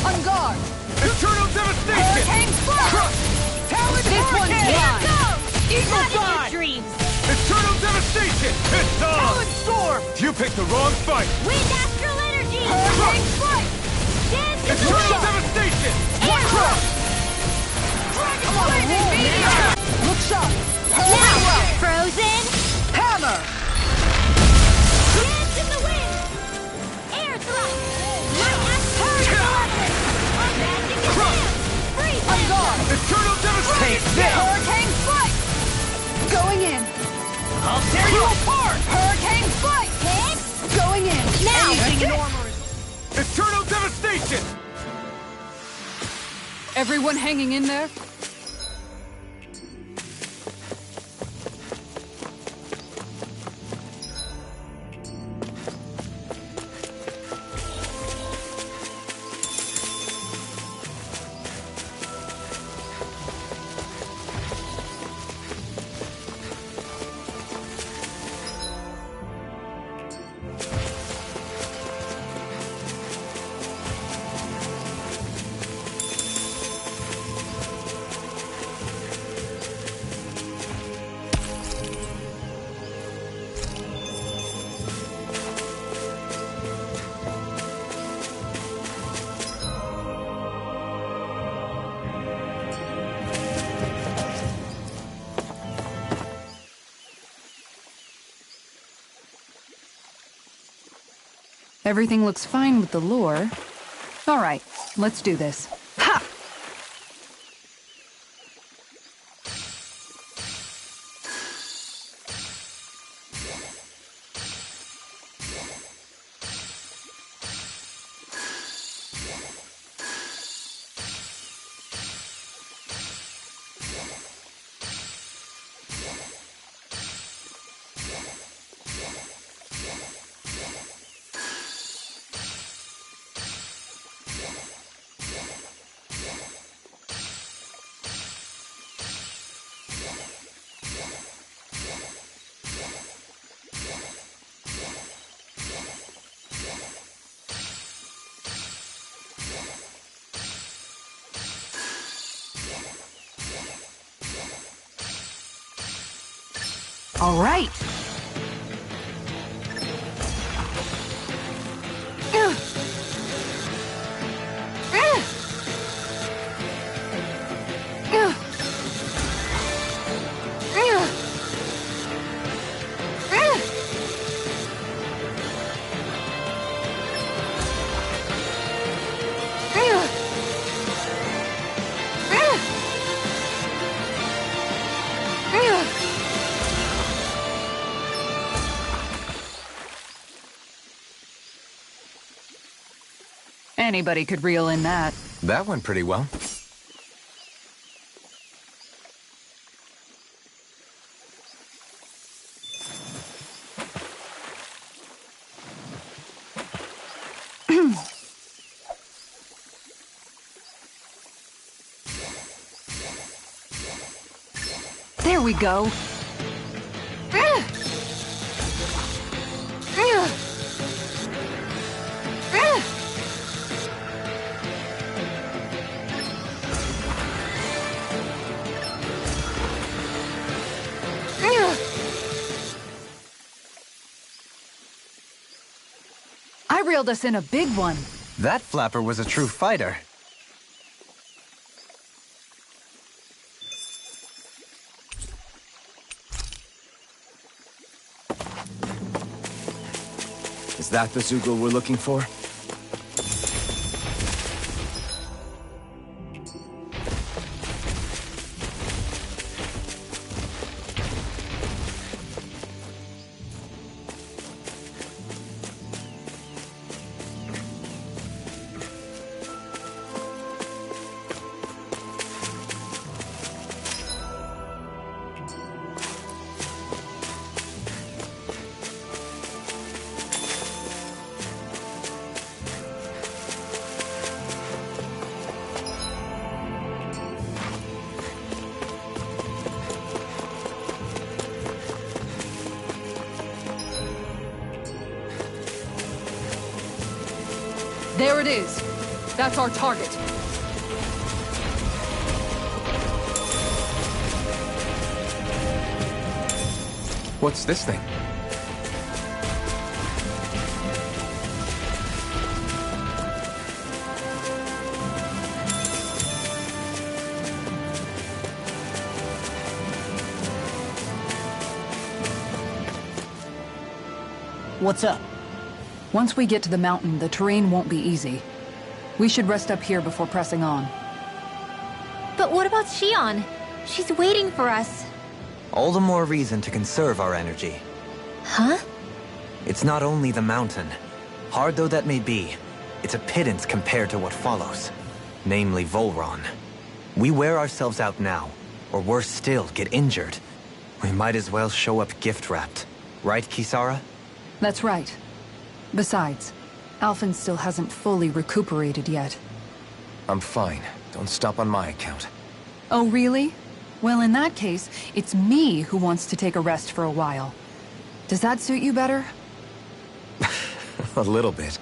On guard! Eternal Devastation! Hurricane strike! Crush! Talon This one's Hurricane! mine! Eagle Not in your Dive! dreams. Eternal Devastation! It's on! Talon Storm! You picked the wrong fight! Wind astral energy. Hurricane strike! Dance in the Eternal wind. Devastation! Air Crush! Dragon Flaming Meteor! Look sharp! Now, frozen. Hammer! Dance in the wind. Air thrust. My astral electric. Magic advance. Freeze. On guard! Eternal Devastation! Take this! Hurricane strike! Going in! I'll tear you apart! Hurricane strike! Going in! Now. Anything in armor is... Eternal Devastation! Everyone hanging in there? Everything looks fine with the lure. All right, let's do this. Ha! All right. Anybody could reel in that. That went pretty well. There we go. I reeled us in a big one. That flapper was a true fighter. Is that the Zoogle we're looking for? There it is. That's our target. What's this thing? What's up? Once we get to the mountain, the terrain won't be easy. We should rest up here before pressing on. But what about Shion? She's waiting for us. All the more reason to conserve our energy. Huh? It's not only the mountain. Hard though that may be, it's a pittance compared to what follows. Namely Volron. We wear ourselves out now, or worse still, get injured. We might as well show up gift-wrapped. Right, Kisara? That's right. Besides, Alphen still hasn't fully recuperated yet. I'm fine. Don't stop on my account. Oh, really? Well, in that case, it's me who wants to take a rest for a while. Does that suit you better? A little bit.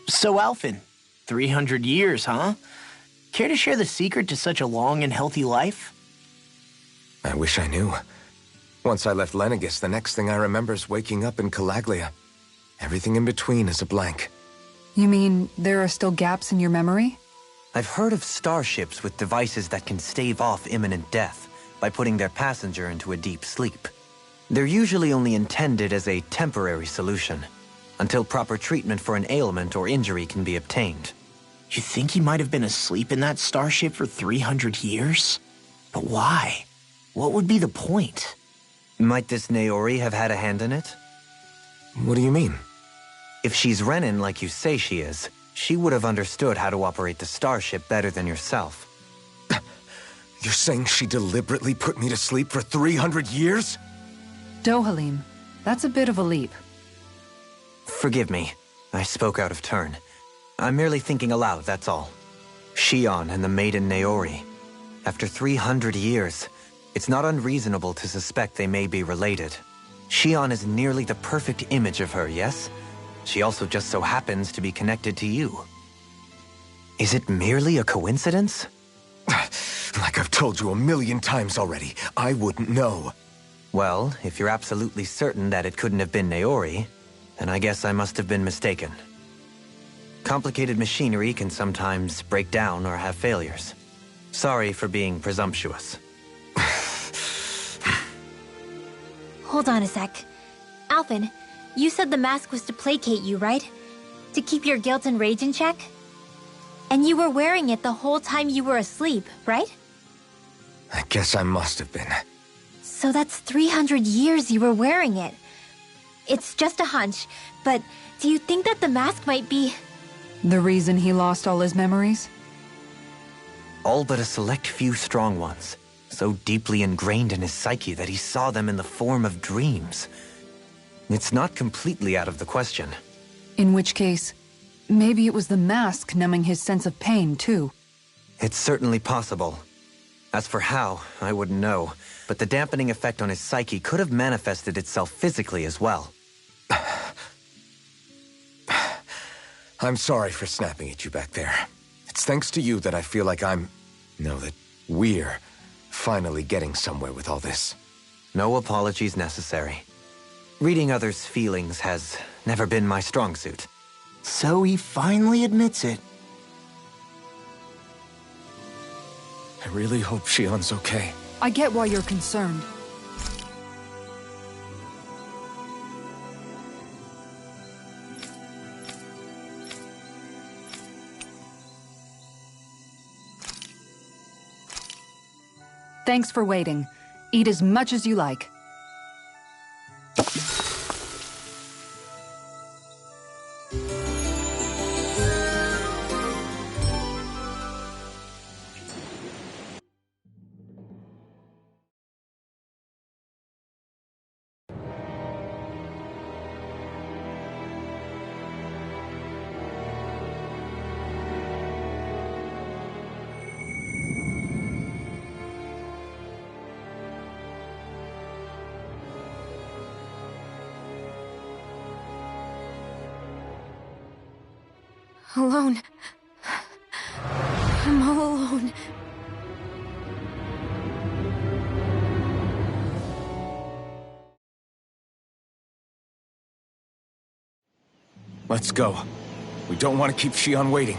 So, Alphen, 300 years, huh? Care to share the secret to such a long and healthy life? I wish I knew. Once I left Lenegis, the next thing I remember is waking up in Calaglia. Everything in between is a blank. You mean there are still gaps in your memory? I've heard of starships with devices that can stave off imminent death by putting their passenger into a deep sleep. They're usually only intended as a temporary solution, until proper treatment for an ailment or injury can be obtained. You think he might have been asleep in that starship for 300 years? But why? What would be the point? Might this Naori have had a hand in it? What do you mean? If she's Renin like you say she is, she would have understood how to operate the starship better than yourself. You're saying she deliberately put me to sleep for 300 years? Dohalim, that's a bit of a leap. Forgive me. I spoke out of turn. I'm merely thinking aloud, that's all. Shion and the maiden Naori. After 300 years, it's not unreasonable to suspect they may be related. Shion is nearly the perfect image of her, yes? She also just so happens to be connected to you. Is it merely a coincidence? Like I've told you 1,000,000 times already, I wouldn't know. Well, if you're absolutely certain that it couldn't have been Naori, then I guess I must have been mistaken. Complicated machinery can sometimes break down or have failures. Sorry for being presumptuous. Hold on a sec. Alphen, you said the mask was to placate you, right? To keep your guilt and rage in check? And you were wearing it the whole time you were asleep, right? I guess I must have been. So that's 300 years you were wearing it. It's just a hunch, but do you think that the mask might be... The reason he lost all his memories? All but a select few strong ones, so deeply ingrained in his psyche that he saw them in the form of dreams. It's not completely out of the question. In which case, maybe it was the mask numbing his sense of pain, too. It's certainly possible. As for how, I wouldn't know, but the dampening effect on his psyche could have manifested itself physically as well. I'm sorry for snapping at you back there. It's thanks to you that I feel like that we're finally getting somewhere with all this. No apologies necessary. Reading others' feelings has never been my strong suit. So he finally admits it. I really hope Shion's okay. I get why you're concerned. Thanks for waiting. Eat as much as you like. Alone. I'm all alone. Let's go. We don't want to keep Shion waiting.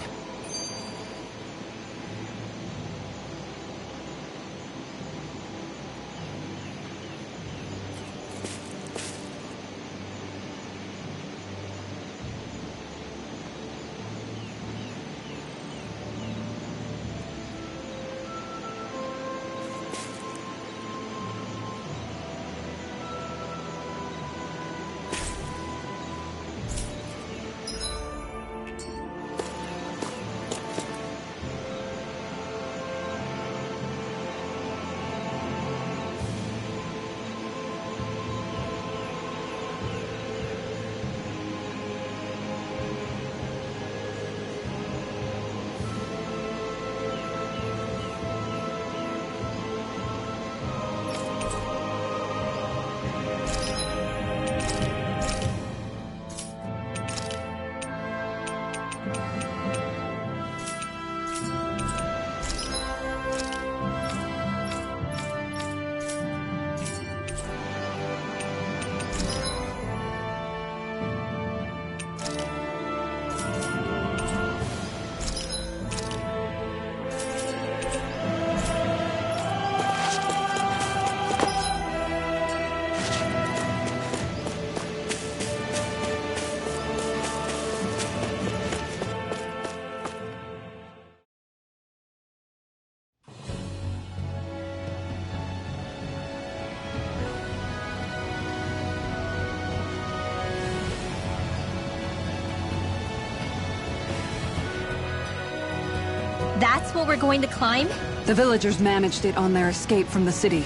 That's what we're going to climb? The villagers managed it on their escape from the city.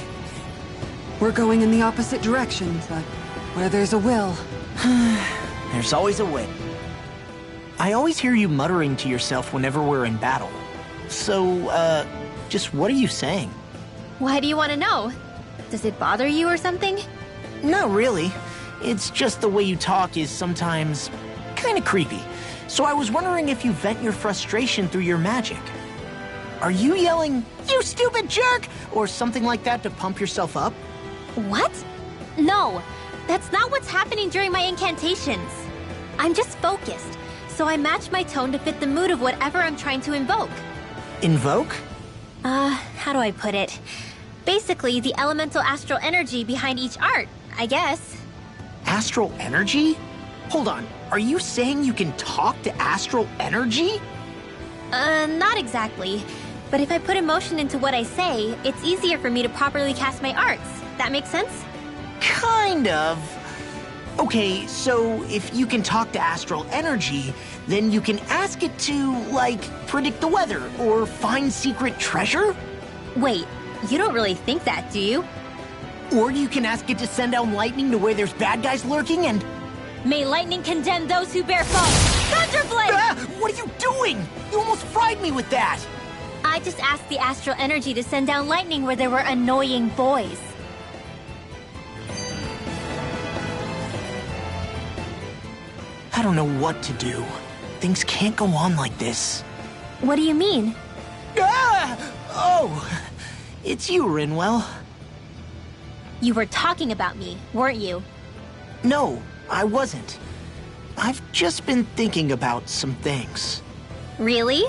We're going in the opposite direction, but where there's a will... There's always a way. I always hear you muttering to yourself whenever we're in battle. So, just what are you saying? Why do you want to know? Does it bother you or something? Not really. It's just the way you talk is sometimes kind of creepy. So I was wondering if you vent your frustration through your magic. Are you yelling, "You stupid jerk!" or something like that to pump yourself up? What? No, that's not what's happening during my incantations. I'm just focused, so I match my tone to fit the mood of whatever I'm trying to invoke. Invoke? How do I put it? Basically, the elemental astral energy behind each art, I guess. Astral energy? Hold on, are you saying you can talk to astral energy? Not exactly. But if I put emotion into what I say, it's easier for me to properly cast my arts. That makes sense? Kind of. Okay, so if you can talk to astral energy, then you can ask it to, like, predict the weather or find secret treasure? Wait, you don't really think that, do you? Or you can ask it to send down lightning to where there's bad guys lurking and... May lightning condemn those who bear false! Thunderblade! Ah, what are you doing? You almost fried me with that! I just asked the astral energy to send down lightning where there were annoying boys. I don't know what to do. Things can't go on like this. What do you mean? Ah! Oh, it's you, Rinwell. You were talking about me, weren't you? No, I wasn't. I've just been thinking about some things. Really?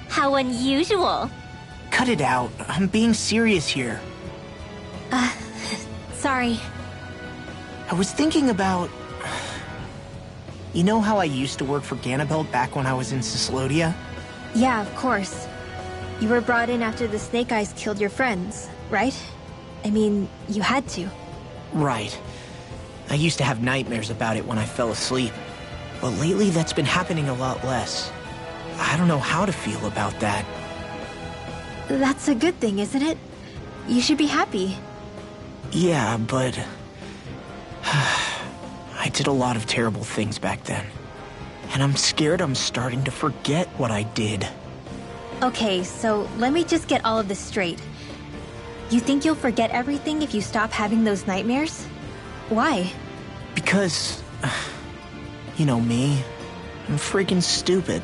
How unusual. Cut it out. I'm being serious here. Sorry. I was thinking about... You know how I used to work for Ganabelt back when I was in Cyslodia? Yeah, of course. You were brought in after the Snake Eyes killed your friends, right? I mean, you had to. Right. I used to have nightmares about it when I fell asleep. But lately that's been happening a lot less. I don't know how to feel about that. That's a good thing, isn't it? You should be happy. Yeah, but... I did a lot of terrible things back then. And I'm scared I'm starting to forget what I did. Okay, so let me just get all of this straight. You think you'll forget everything if you stop having those nightmares? Why? Because... You know me. I'm freaking stupid.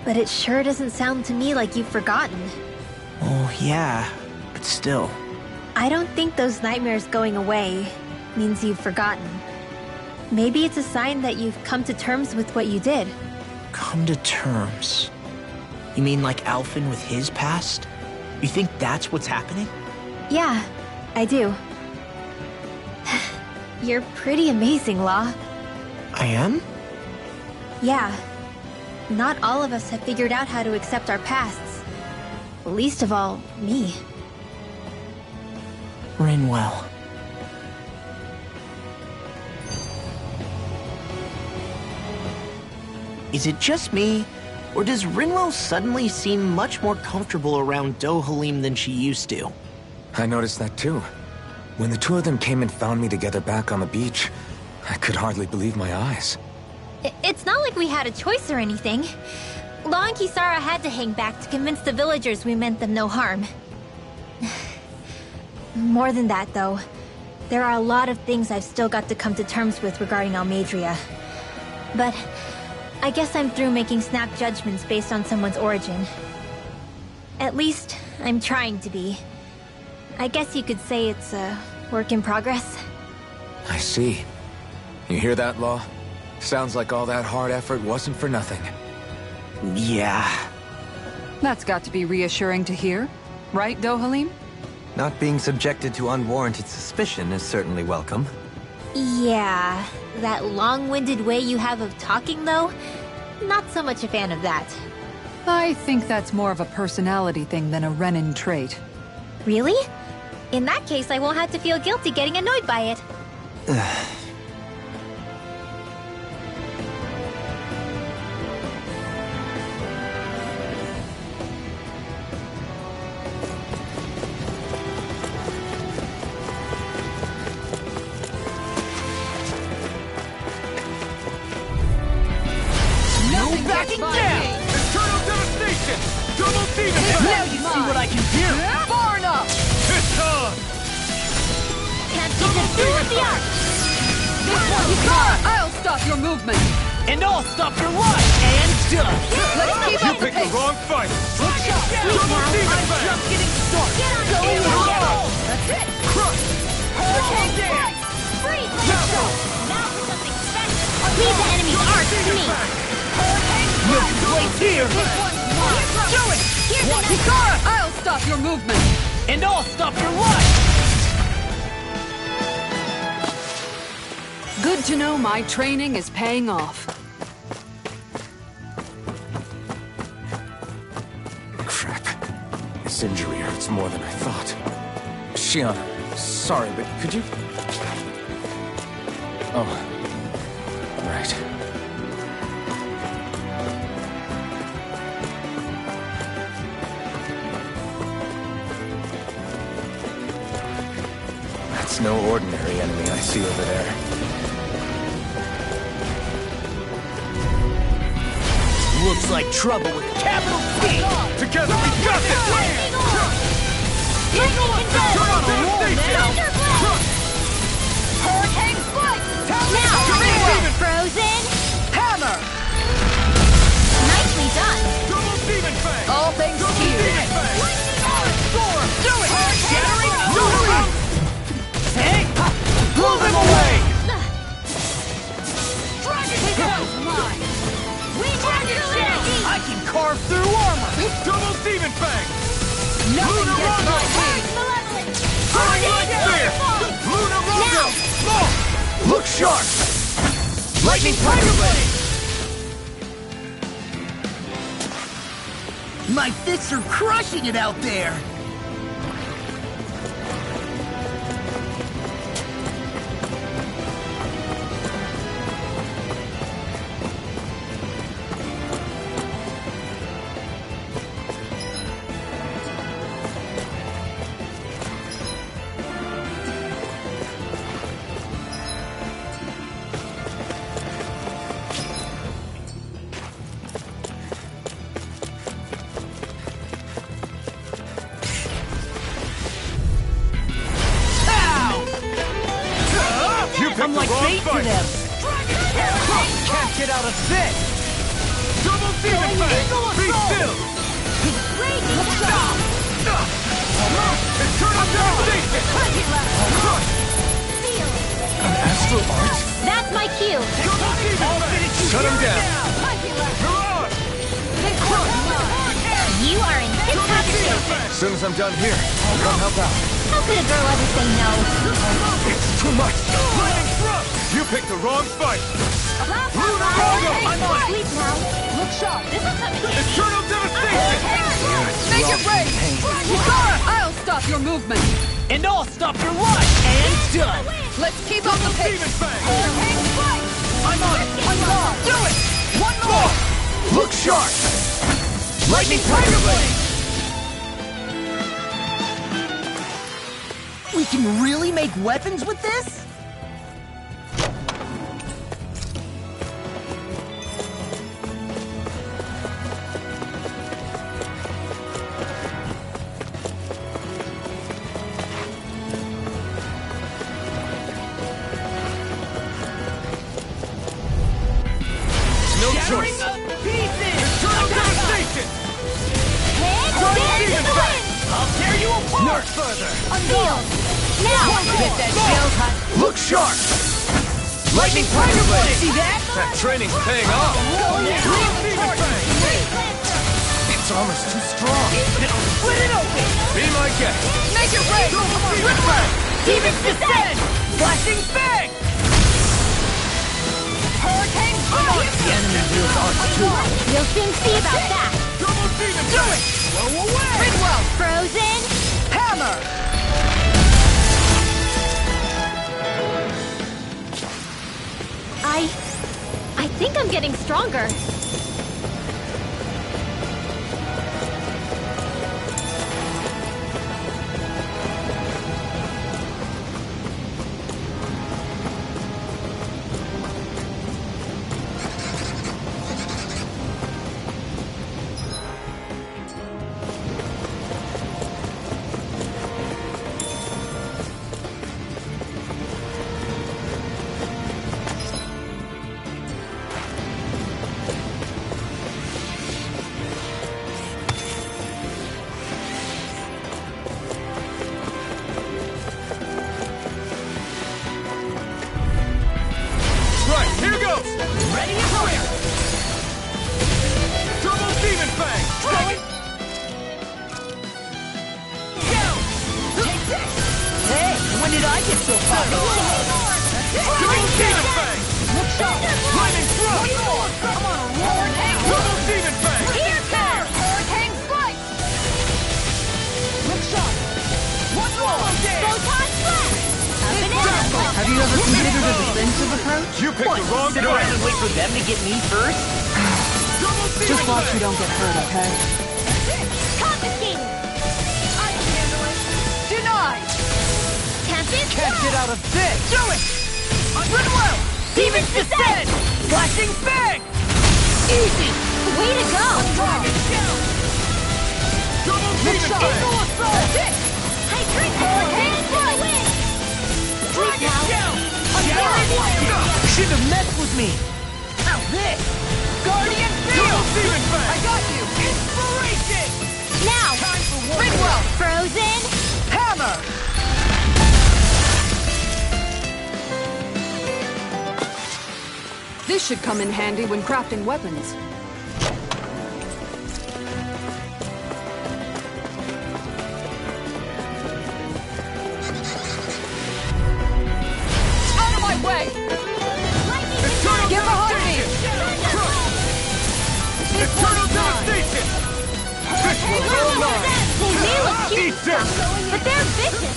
But it sure doesn't sound to me like you've forgotten. Oh, yeah. But still. I don't think those nightmares going away means you've forgotten. Maybe it's a sign that you've come to terms with what you did. Come to terms? You mean like Alphen with his past? You think that's what's happening? Yeah, I do. You're pretty amazing, Law. I am? Yeah. Not all of us have figured out how to accept our pasts. Least of all, me. Rinwell. Is it just me, or does Rinwell suddenly seem much more comfortable around Dohalim than she used to? I noticed that too. When the two of them came and found me together back on the beach, I could hardly believe my eyes. It's not like we had a choice or anything. Law and Kisara had to hang back to convince the villagers we meant them no harm. More than that, though. There are a lot of things I've still got to come to terms with regarding Almadria. But I guess I'm through making snap judgments based on someone's origin. At least, I'm trying to be. I guess you could say it's a work in progress. I see. You hear that, Law? Sounds like all that hard effort wasn't for nothing. Yeah. That's got to be reassuring to hear. Right, Dohalim? Not being subjected to unwarranted suspicion is certainly welcome. Yeah, that long-winded way you have of talking, though? Not so much a fan of that. I think that's more of a personality thing than a Renin trait. Really? In that case, I won't have to feel guilty getting annoyed by it. stop your movement. And I'll stop your life! And done! Let's keep You up the picked the pace. wrong fight! Double demon Fang! just getting started! Going Move! That's it. Crush! Hurricane dance! Freeze! Let's go! Now for something special! Leave the enemy's arc to me! No complaints here! Do it! Here's another! Hikara, I'll stop your movement. And I'll stop your life! Good to know my training is paying off. Crap. This injury hurts more than I thought. Shiana, sorry, but could you... Oh. Right. That's no ordinary enemy I see over there. Looks like trouble with a capital T! Together we got this! Hurricane Spike! Now! Frozen! Hammer! Nicely done! Double demon fang! All things to you. Do it! Shattering! Hey! Blow them away! I can carve through armor! Double demon fang! Nothing Lunar gets Rondo! my team. Burning light spear! Lunar Rondo! Look sharp! Lightning Tiger Blade! My fists are crushing it out there! I'm like bait to them! Can't get out of this! Double demon fang! Be still! Eternal devastation! An astral art? That's my cue! Double demon fang! Shut him down! Mirage! You are in tip-top shape! As soon as I'm done here, I'll come help out. How could a girl ever say no? It's too much! Lightning thrust! You picked the wrong fight! Lunar Rondo! I'm on sleep now. Look sharp. This'll come in handy. Eternal devastation! Make it rain. Hikara, I'll stop your movement. And I'll stop your life! And done! Let's keep up the Demon pace. fang! I'm on it! Do it. One more. Look sharp! Lightning Tiger Blade! We can really make weapons with this? No choice! Eternal devastation! Demon fang! I'll tear you apart! No further! Unveil! Now! Bet that feels hot. Look sharp! Lightning Tiger Blade! See that? That training's paying off! Demon fang! Its armor's too strong! Split it open! Be my guest! Make it rain. Demon fang! Demons descend! Flashing fang! Hurricane The enemy wields arts too. We'll soon see about that! Double demon Do fang! it! Blow away! Bridwell. Frozen! Hammer. I think I'm getting stronger. did I get so popular? Double Demon Fang! Lightning Thrust! I'm on a roll now! Double Demon Fang! Here comes! Hurricane Strike! Look sharp! One more! Photon Blast! Have you ever considered a defensive approach? You picked the wrong Sit around fight! and wait for them to get me first? Double Demon Just watch Fang! you don't get hurt, okay? Confiscated! I can handle it! Denied! Tempest Can't get out of this! Do it! Goodwill! Demon's Descent! Flashing Bang! Easy! Way to go! Dragon Shell! Double Demon Eagle Fang! Assault! Hurricane Hurricane Strike! Win! Dragon Now. Shell! You shouldn't have messed with me! Now this! Guardian Double Field! Demon I Fang! got you! Inspiration! Now! Time for one Ridwell! Frozen! Hammer! This should come in handy when crafting weapons. Out of my way! Eternal Get behind me! Devastation! Eternal Devastation! This will go live! They may look cute Eat dirt! but they're vicious!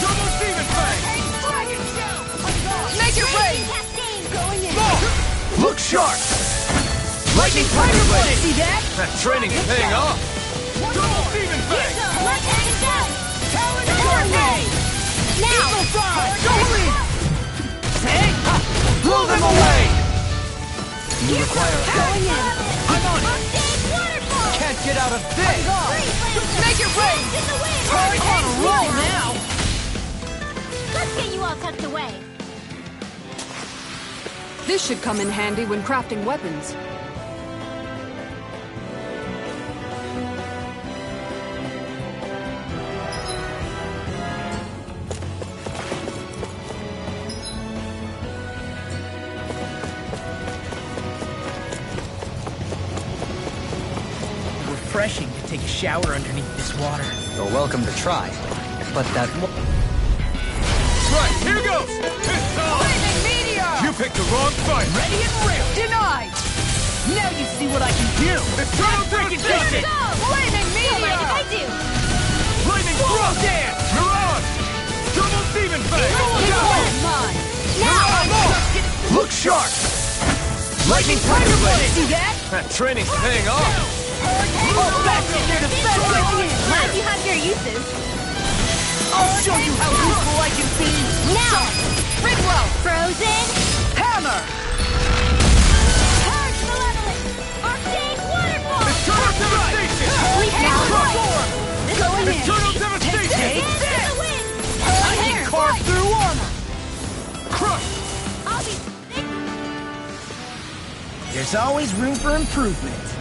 Double Demon Fang! Dragon Shell! Make it rain! Going in! Look sharp! Lightning Tiger Blade! See that? That training's paying off! Double Demon Fang! Talon Hurricane! Now! Eagle Fly! Goalie! Blow them away! You require Going in! I'm on it! Can't get out of this! Make it rain! I'm on a roll now! Let's get you all tucked away. This should come in handy when crafting weapons. Refreshing to take a shower underneath this water. You're welcome to try. But that Right, here goes! It's on! Lightning Meteor! You picked the wrong fight! Ready and real! Denied! Now you see what I can do! Eternal Devastation! Lightning Mind if Meteor! I do? Lightning Thrust! Dance! Mirage! Double Demon Fang! It's mine! Now! Look sharp! Lightning Tiger Blade! See that? That training's paying off! Back in their defense! Glad you have your uses. I'll show you how useful I can be! Now! Ridwell! Frozen! Hammer! Charge Malevolent! Arcade Waterfall! Eternal Devastation! Now! Going in! Eternal Devastation! Take To this! the wind! I can carve through armor! Crush! I'll be sick. There's always room for improvement.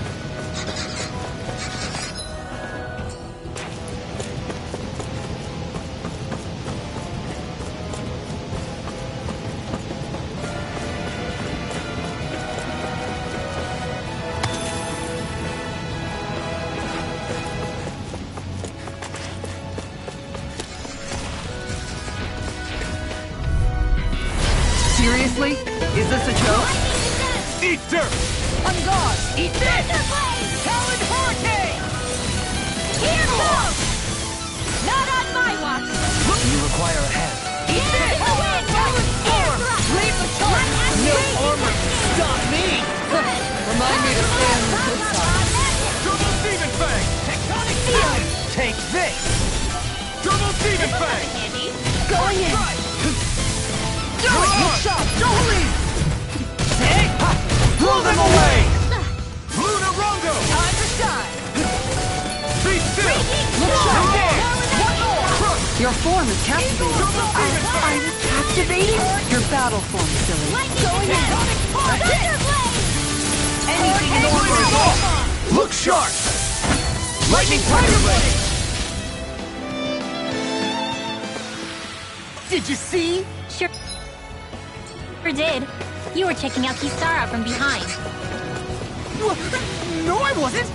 Seriously? Is this a joke? Eat dirt! On guard! Eat this! Talon Hurricane! Here goes! Not on my watch! you require a hand. Eat this! To the wind! Air thrust! Leave the charge! No armor can stop me! Remind me to stay on the good side. Double Demon Fang! Tectonic field! Take this! Double Demon Fang! Going in! Do it! Look sharp! Don't leave! Hey! Blow them away! Luna Rongo! Time to shine! Be still! Look sharp! Mirage! One more! Crush! Your form is captivating. Double Demon Fang! Captivating! Your battle form, silly. Going in! Thunderblade! Anything in order is off! Look sharp! Lightning Tiger Blade! Did you see? Sure did. You were checking out Kisara from behind. No, I wasn't!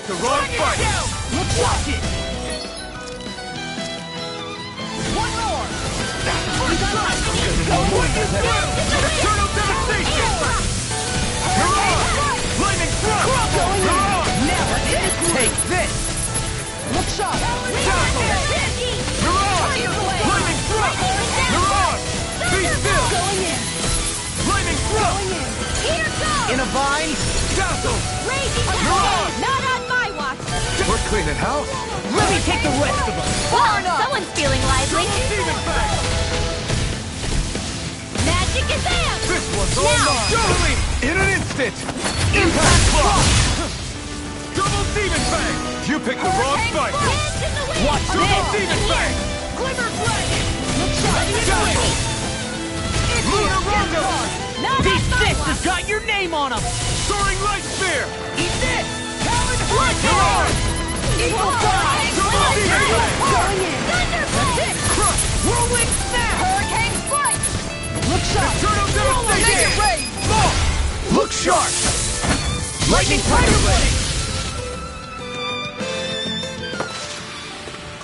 picked the wrong fight! Watch it! One more! Eternal devastation! Mirage! Lightning thrust! Mirage! Never take this! Look sharp! Mirage! Lightning thrust! Mirage! Be still! Going in! Lightning thrust! Here goes! In a vine? Dazzle! Raging Mirage! Not on my watch! We're cleaning house. Let me take the rest of them! Well, someone's feeling lively. Demon Fang! Magic is amped! This one's all mine! Jolene! In an instant! Impact Block! Double Demon Fang! You picked the wrong fight! Hands in the wind! Watch Double Demon Fang! Glimmer Dragon! Look sharp! Dazzle! Lunar Rondo! Not These on my fists watch! has got your name on them! Soaring Light Spear! Eat this! Talon Mirage! Eagle Fly! Double Demon Fang! Going in! Thunderbolt! Crush! Whirlwind Snap! Hurricane Strike! Look sharp! Eternal devastation! Negative Rays! Ball! Look sharp! Lightning Tiger Blade!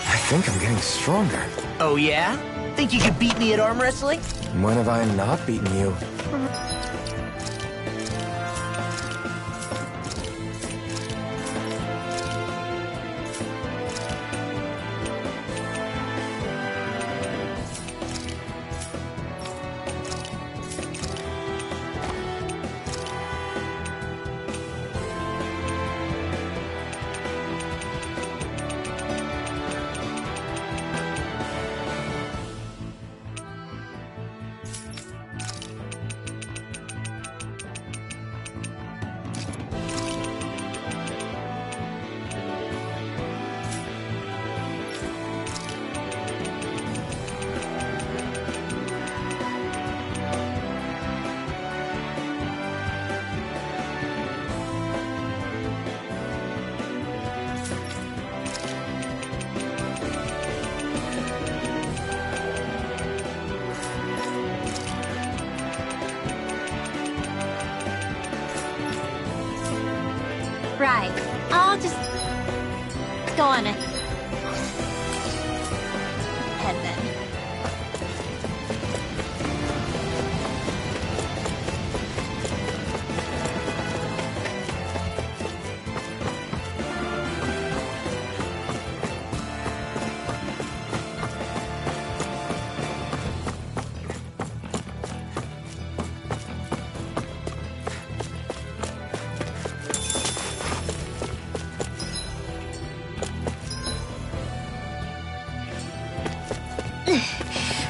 I think I'm getting stronger. Oh yeah? Think you could beat me at arm wrestling? When have I not beaten you? Right. I'll just go on ahead then.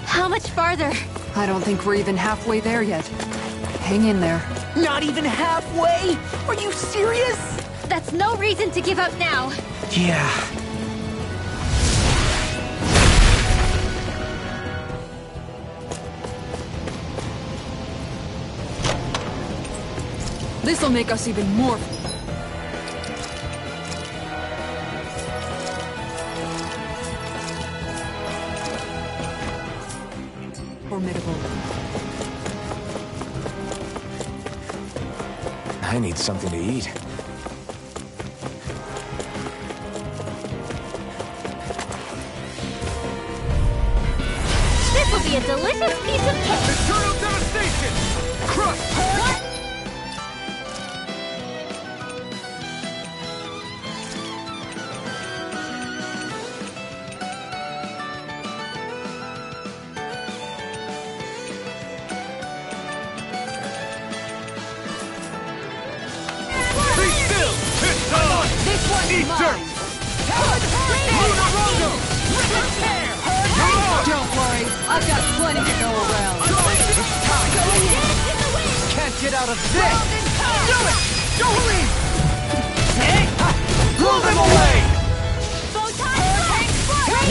How much farther? I don't think we're even halfway there yet. Hang in there. Not even halfway? Are you serious? That's no reason to give up now. Yeah. This'll make us even more... formidable. I need something to eat. This will be a delicious piece of cake. Eternal devastation! Crush! What? Be still! It's on! This one's Eat mine! dirt! Lunar Rondo! Mirage! Don't worry, I've got plenty to go around. Going in! Can't get out of this! Do it! Jolene! Blow them away!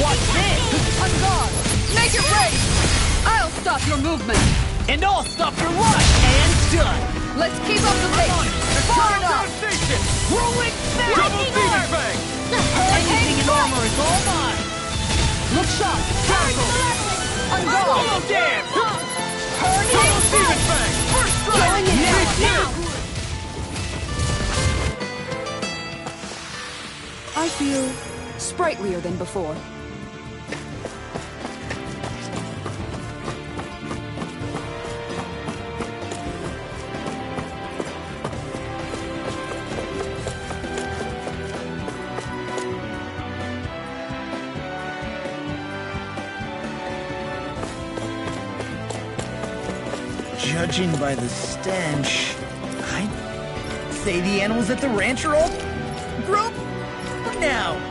Watch this! On guard! Make it rain! I'll stop your movement! And I'll stop your rush! And done! Let's keep up the pace! Far Eternal enough! devastation! Whirlwind snap! Double Demon Fang! Anything in armor is all mine! Look sharp! Dazzle! On guard! Solo dance! Hurricane Double Demon strike! Fang! First strike! Going in! Be still! Now! feel sprightlier than before. Judging by the stench, I'd say the animals at the ranch are all grown up now.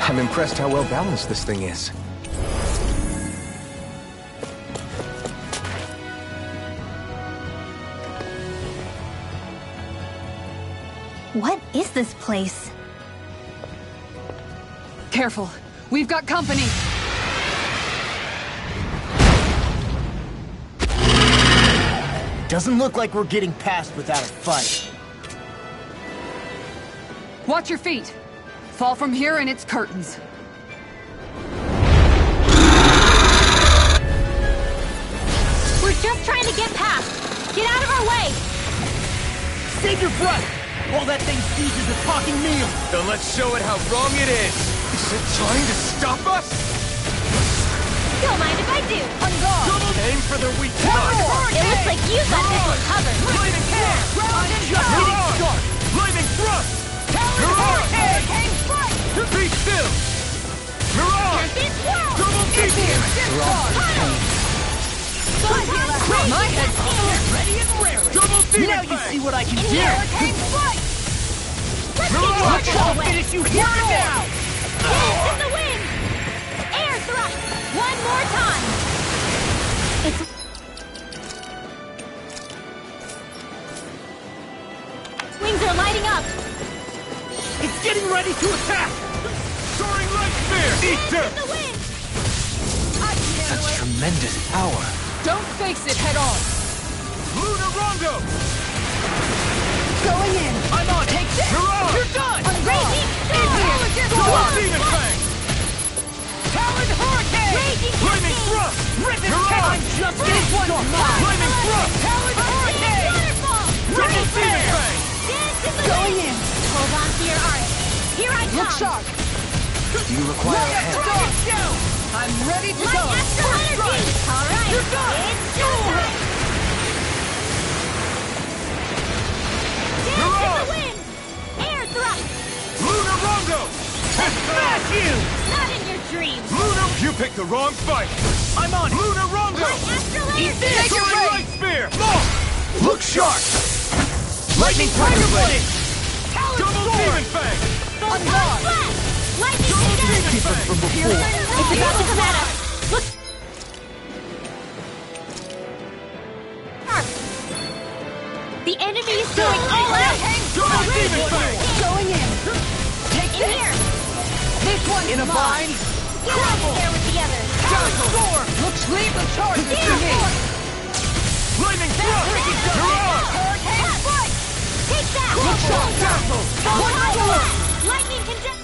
I'm impressed how well balanced this thing is. What is this place? Careful. We've got company. Doesn't look like we're getting past without a fight. Watch your feet. Fall from here and it's curtains. We're just trying to get past. Get out of our way! Save your breath! While that thing seizes a talking meal! Then let's show it how wrong it is! Is it trying to stop us? Don't mind if I do. On guard! Aim for their weak spot! It looks like you got this one covered. Lightning thrust! Just hitting start! Lightning thrust! Hurricane! Be still! Mirage! Double demon! My head's ready and raring! Double demon! Now you see what I can do! Let's Mirage! get I'll you finish you here and now! Dance in the wind! Air thrust! One more time! Wings are lighting up! It's getting ready to attack! Soaring light spear! Eater! In the wind! Such tremendous power. Don't face it head on. Lunar Rondo! Going in. I'm on! Take this! Mirage! You're done! Raging storm! Double demon fang! Talon Hurricane! Raging Lightning cascade! thrust! Rip it! Mirage! I'm just getting started! Lightning thrust! Talon Hurricane! Waterfall! Double demon fang! Dance in the Going wind! in. Hold on to your art. Here I come! Look sharp. Do you require a hand? I'm ready to Light go. extra energy! Alright! You're done! It's showtime! Dance in Mirage! the wind! Air thrust! Lunar Rondo! Smash you! Not in your dreams! Lunar! You picked the wrong fight! I'm on it! Lunar Rondo! Light astral energy! this! Soaring light spear! Launch! Look sharp! Lightning Tiger Blade! Double demon fang! On guard! Flash! Lightning Double together! demon fang! From before! It's about to come at us! Look! Sharp! The enemy is going all out! Double demon fang! Going in. Take in here! This one's In a mine. bind! Get out of there with the others! Storm! Looks leave the charges to Air me. force! Lightning thrust! Mirage! Hurricane strike! Take that! Look sharp! Dazzle! One more! Lightning conduct!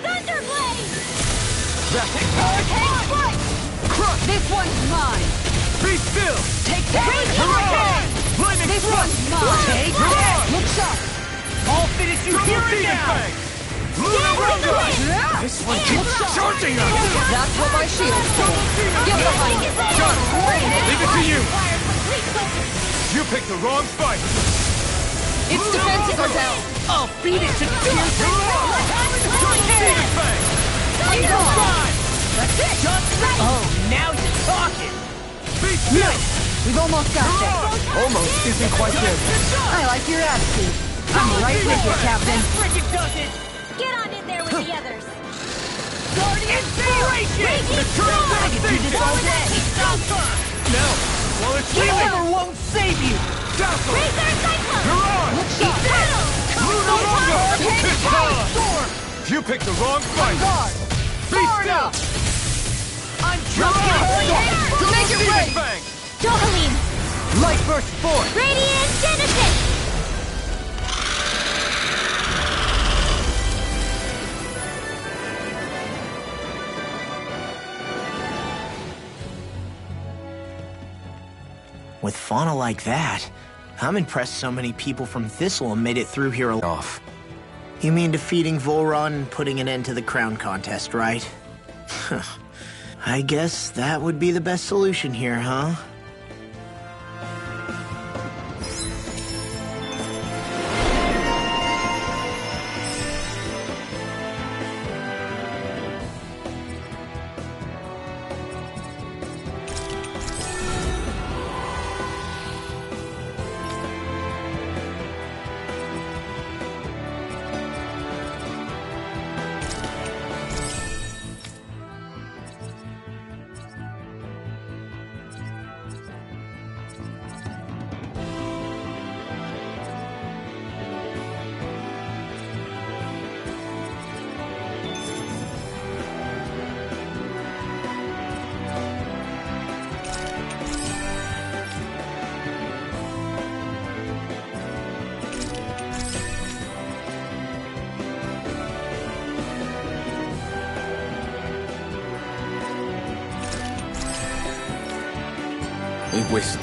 Thunderblade! Hurricane strike! Crush! This one's mine. Be still! Take that. Mirage! Lightning This thrust! one's mine. Take Look that! sharp. I'll finish you Double here and demon now! fang! Lunar Rondo! This one keeps charging us! That's what my shield's for. Get behind it. Got it! Leave it to you! You picked the wrong fight! Its defenses are down! I'll beat it to tears! Demon Fang! On guard! That's it! Just right! Oh, now you're talking! Be still! We've almost got this. Almost isn't quite there. I like your attitude. I'm right with you, Captain. Frickin' does it! Get on in there with the others. Guardian Inspiration! Eternal I could do this all day. Now, while it's Whatever healing! won't save you! Dazzle! Razor Cyclone! You're on! Shot! Lunar Longa! It's gone! Storm! You picked the wrong fight! Guard! Be still! I'm You're just on! getting to make it Demon rain! Fang! Johalim! Light burst forth! Radiant Genesis! With fauna like that, I'm impressed so many people from Thistle made it through here Off. You mean defeating Volron and putting an end to the crown contest, right? I guess that would be the best solution here, huh? We waste.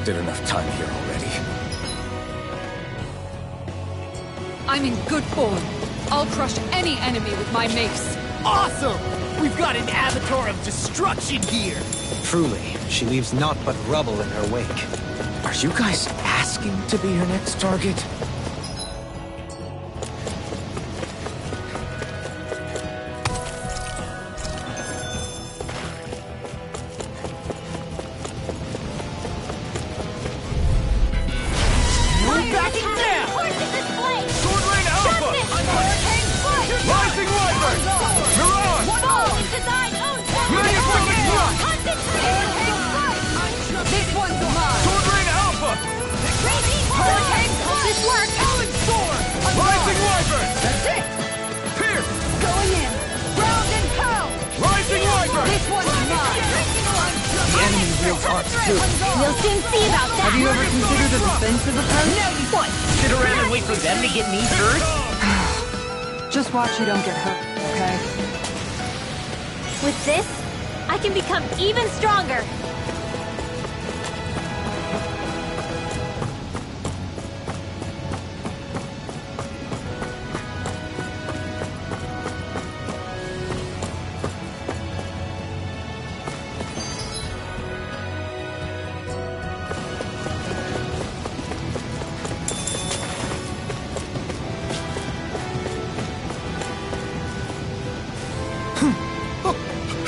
Did enough time here already. I'm in good form. I'll crush any enemy with my mace. Awesome! We've got an avatar of destruction here! Truly, she leaves naught but rubble in her wake. Are you guys asking to be her next target? We're backing down! enemy wields arts too. We'll soon see about that! Have you ever considered a defensive approach? What? Sit around and wait for them to get me first? Just watch you don't get hurt, okay? With this, I can become even stronger!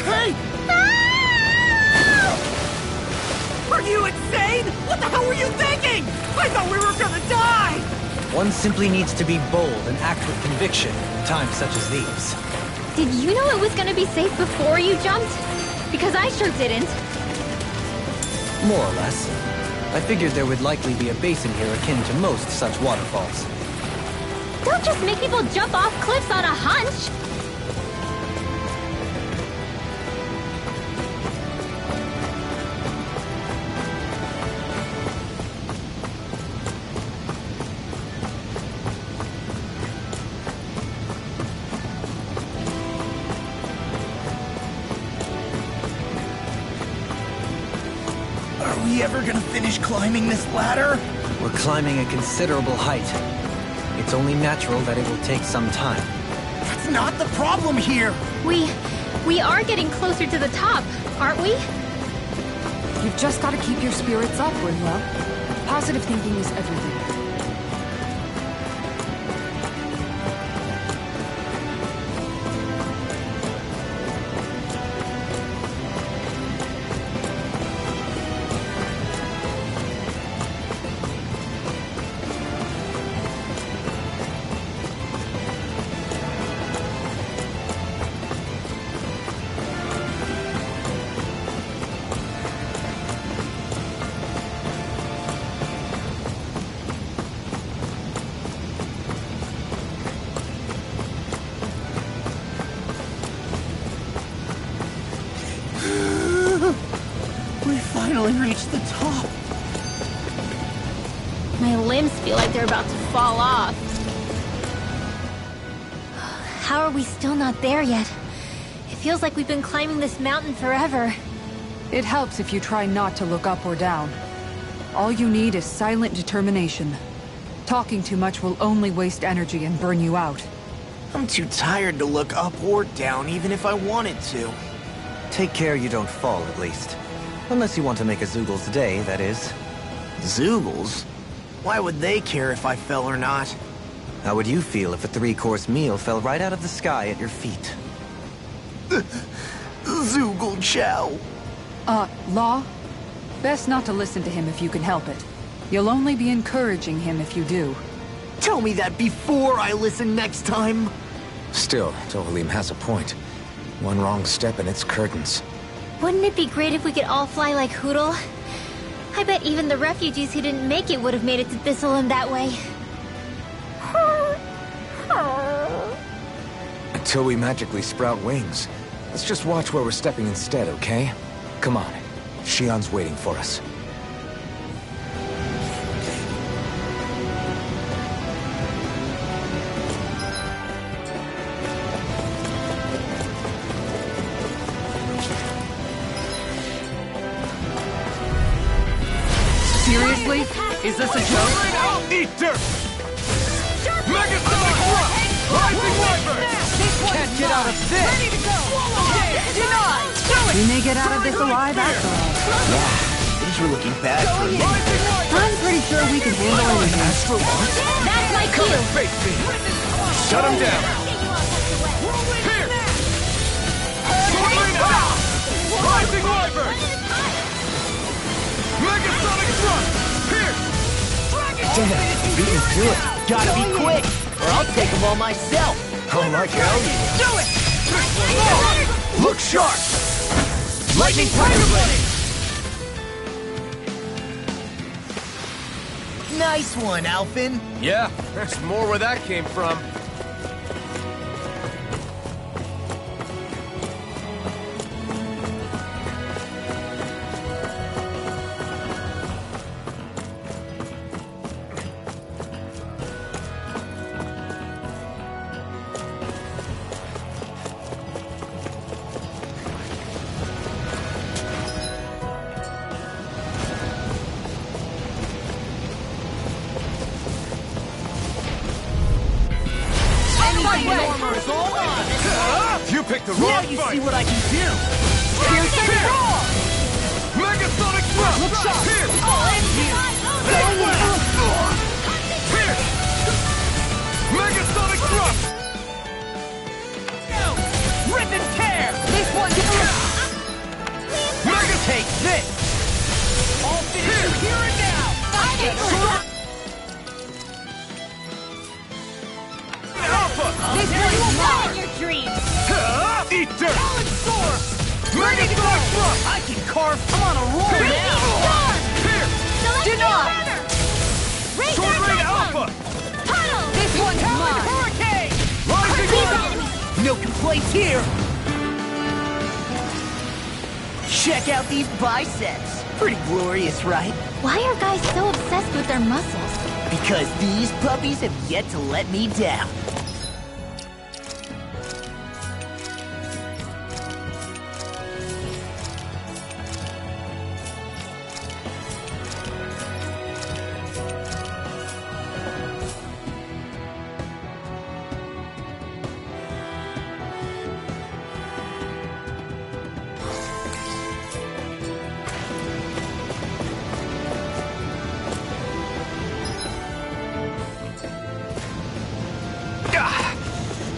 Hey! Are you insane? What the hell were you thinking? I thought we were gonna die! One simply needs to be bold and act with conviction in times such as these. Did you know it was gonna be safe before you jumped? Because I sure didn't. More or less. I figured there would likely be a basin here akin to most such waterfalls. Don't just make people jump off cliffs on a hunch! Are we ever gonna finish climbing this ladder? We're climbing a considerable height. It's only natural that it will take some time. That's not the problem here! We are getting closer to the top, aren't we? You've just got to keep your spirits up, Rinwell. Positive thinking is everything. We finally reached the top. My limbs feel like they're about to fall off. How are we still not there yet? It feels like we've been climbing this mountain forever. It helps if you try not to look up or down. All you need is silent determination. Talking too much will only waste energy and burn you out. I'm too tired to look up or down, even if I wanted to. Take care you don't fall, at least. Unless you want to make a Zoogel's day, that is. Zoogles? Why would they care if I fell or not? How would you feel if a 3-course meal fell right out of the sky at your feet? Zoogle Chow. Law? Best not to listen to him if you can help it. You'll only be encouraging him if you do. Tell me that before I listen next time. Still, Tohalim has a point. One wrong step and it's curtains. Wouldn't it be great if we could all fly like Hootle? I bet even the refugees who didn't make it would have made it to Thistleland that way. Until we magically sprout wings. Let's just watch where we're stepping instead, okay? Come on. Shion's waiting for us. Seriously? Is this a joke? Eat dirt! Megasonic Thrust! Rising Wyvern! Can't get out of this! Ready to go! Denied! We may get out of this alive after all. Things were looking bad for me. Rising Wyvern! I'm pretty sure we can handle anything. Astro Launch? That's my Come cue! and face me! Shut him down! Here! Tornado! Rising Wyvern! Megasonic Thrust! Here! Damn, you beat me to it. Gotta be quick, or I'll take them all myself. Oh, like hell. Do it! Look sharp! Lightning Tiger ready! Nice one, Alphin. Yeah, there's more where that came from. see what I can do. Here's the roar! Megasonic thrust! Look sharp! Here! All in here! Going in! Here! Megasonic thrust! Rip and tear! This one! Mega take this! All finish you here and now! Alpha! This one will die in your dreams! Eat dirt! Talon Sword! Megasonic thrust! I can carve. I'm on a roll now. Here! Deny! Sword Raid Alpha! This one's mine! Hurricane! Rising Sun! No complaints here. Check out these biceps. Pretty glorious, right? Why are guys so obsessed with their muscles? Because these puppies have yet to let me down.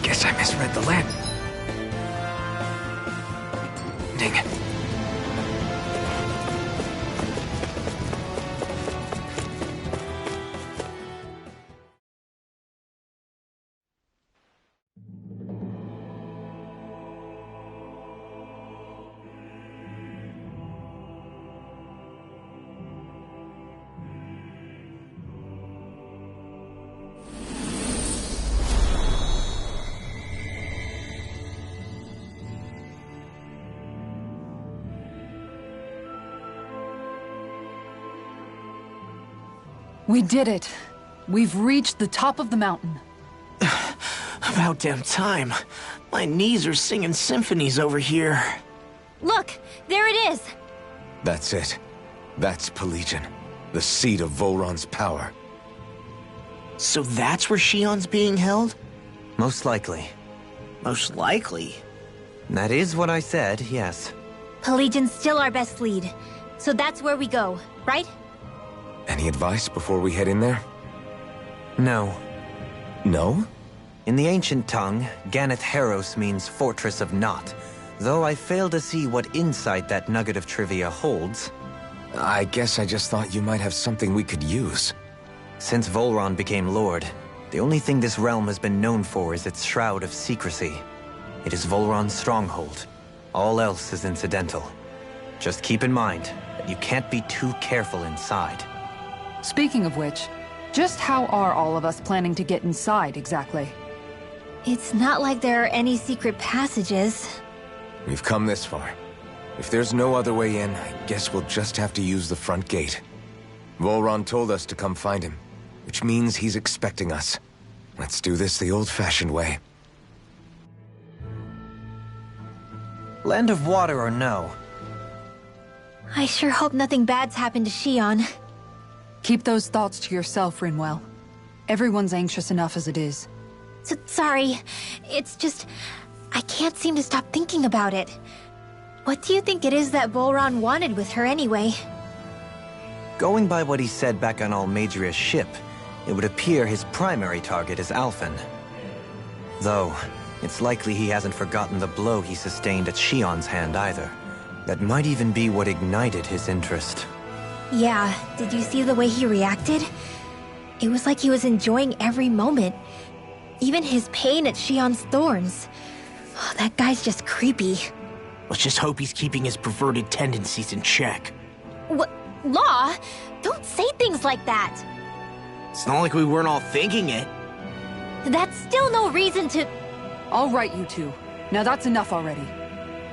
Guess I misread the landing. We did it. We've reached the top of the mountain. About damn time. My knees are singing symphonies over here. Look, there it is. That's it. That's Pelegion, the seat of Volron's power. So that's where Shion's being held? Most likely. Most likely. That is what I said, yes. Pelegion's still our best lead. So that's where we go, right? Any advice before we head in there? No. No? In the ancient tongue, Ganeth Heros means Fortress of Naught, though I fail to see what insight that nugget of trivia holds. I guess I just thought you might have something we could use. Since Volron became Lord, the only thing this realm has been known for is its shroud of secrecy. It is Volron's stronghold. All else is incidental. Just keep in mind that you can't be too careful inside. Speaking of which, just how are all of us planning to get inside exactly? It's not like there are any secret passages. We've come this far. If there's no other way in, I guess we'll just have to use the front gate. Volron told us to come find him, which means he's expecting us. Let's do this the old-fashioned way. Land of Water or no? I sure hope nothing bad's happened to Shion. Keep those thoughts to yourself, Rinwell. Everyone's anxious enough as it is. Sorry. It's just... I can't seem to stop thinking about it. What do you think it is that Volron wanted with her anyway? Going by what he said back on Almadria's ship, it would appear his primary target is Alphen. Though, it's likely he hasn't forgotten the blow he sustained at Shion's hand either. That might even be what ignited his interest. Yeah, did you see the way he reacted? It was like he was enjoying every moment. Even his pain at Shion's thorns. Oh, that guy's just creepy. Let's just hope he's keeping his perverted tendencies in check. What? Law? Don't say things like that. It's not like we weren't all thinking it. That's still no reason to... All right, you two. Now that's enough already.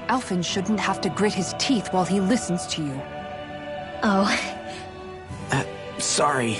Alphen shouldn't have to grit his teeth while he listens to you. Oh. Sorry.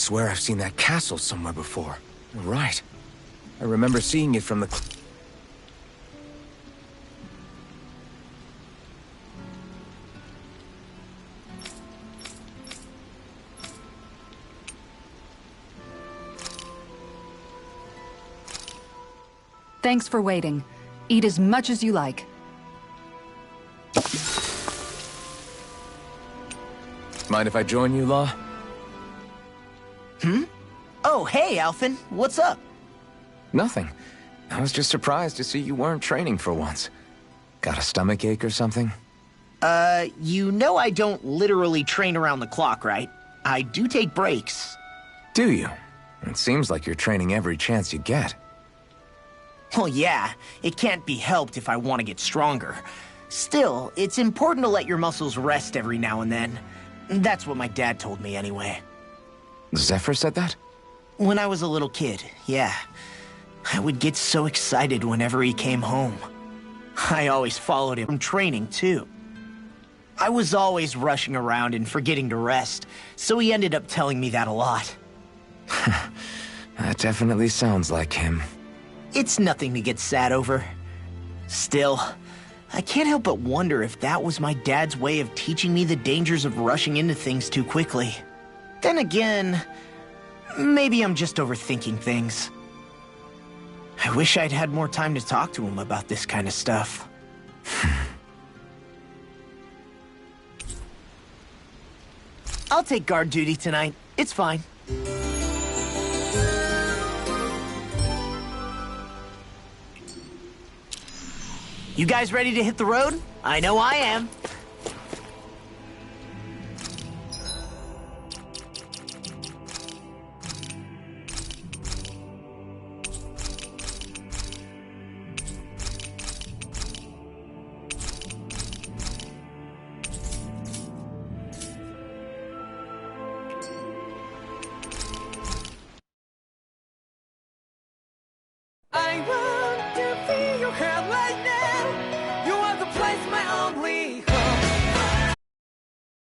swear I've seen that castle somewhere before. You're right. I remember seeing it from the... Thanks for waiting. Eat as much as you like. Mind if I join you, Law? Oh, hey, Alphen. What's up? Nothing. I was just surprised to see you weren't training for once. Got a stomachache or something? You know I don't literally train around the clock, right? I do take breaks. Do you? It seems like you're training every chance you get. Well, yeah, it can't be helped if I want to get stronger. Still, it's important to let your muscles rest every now and then. That's what my dad told me anyway. Zephyr said that? When I was a little kid, yeah. I would get so excited whenever he came home. I always followed him from training, too. I was always rushing around and forgetting to rest, so he ended up telling me that a lot. That definitely sounds like him. It's nothing to get sad over. Still, I can't help but wonder if that was my dad's way of teaching me the dangers of rushing into things too quickly. Then again, maybe I'm just overthinking things. I wish I'd had more time to talk to him about this kind of stuff. I'll take guard duty tonight. It's fine. You guys ready to hit the road? I know I am. I want to feel your head right now.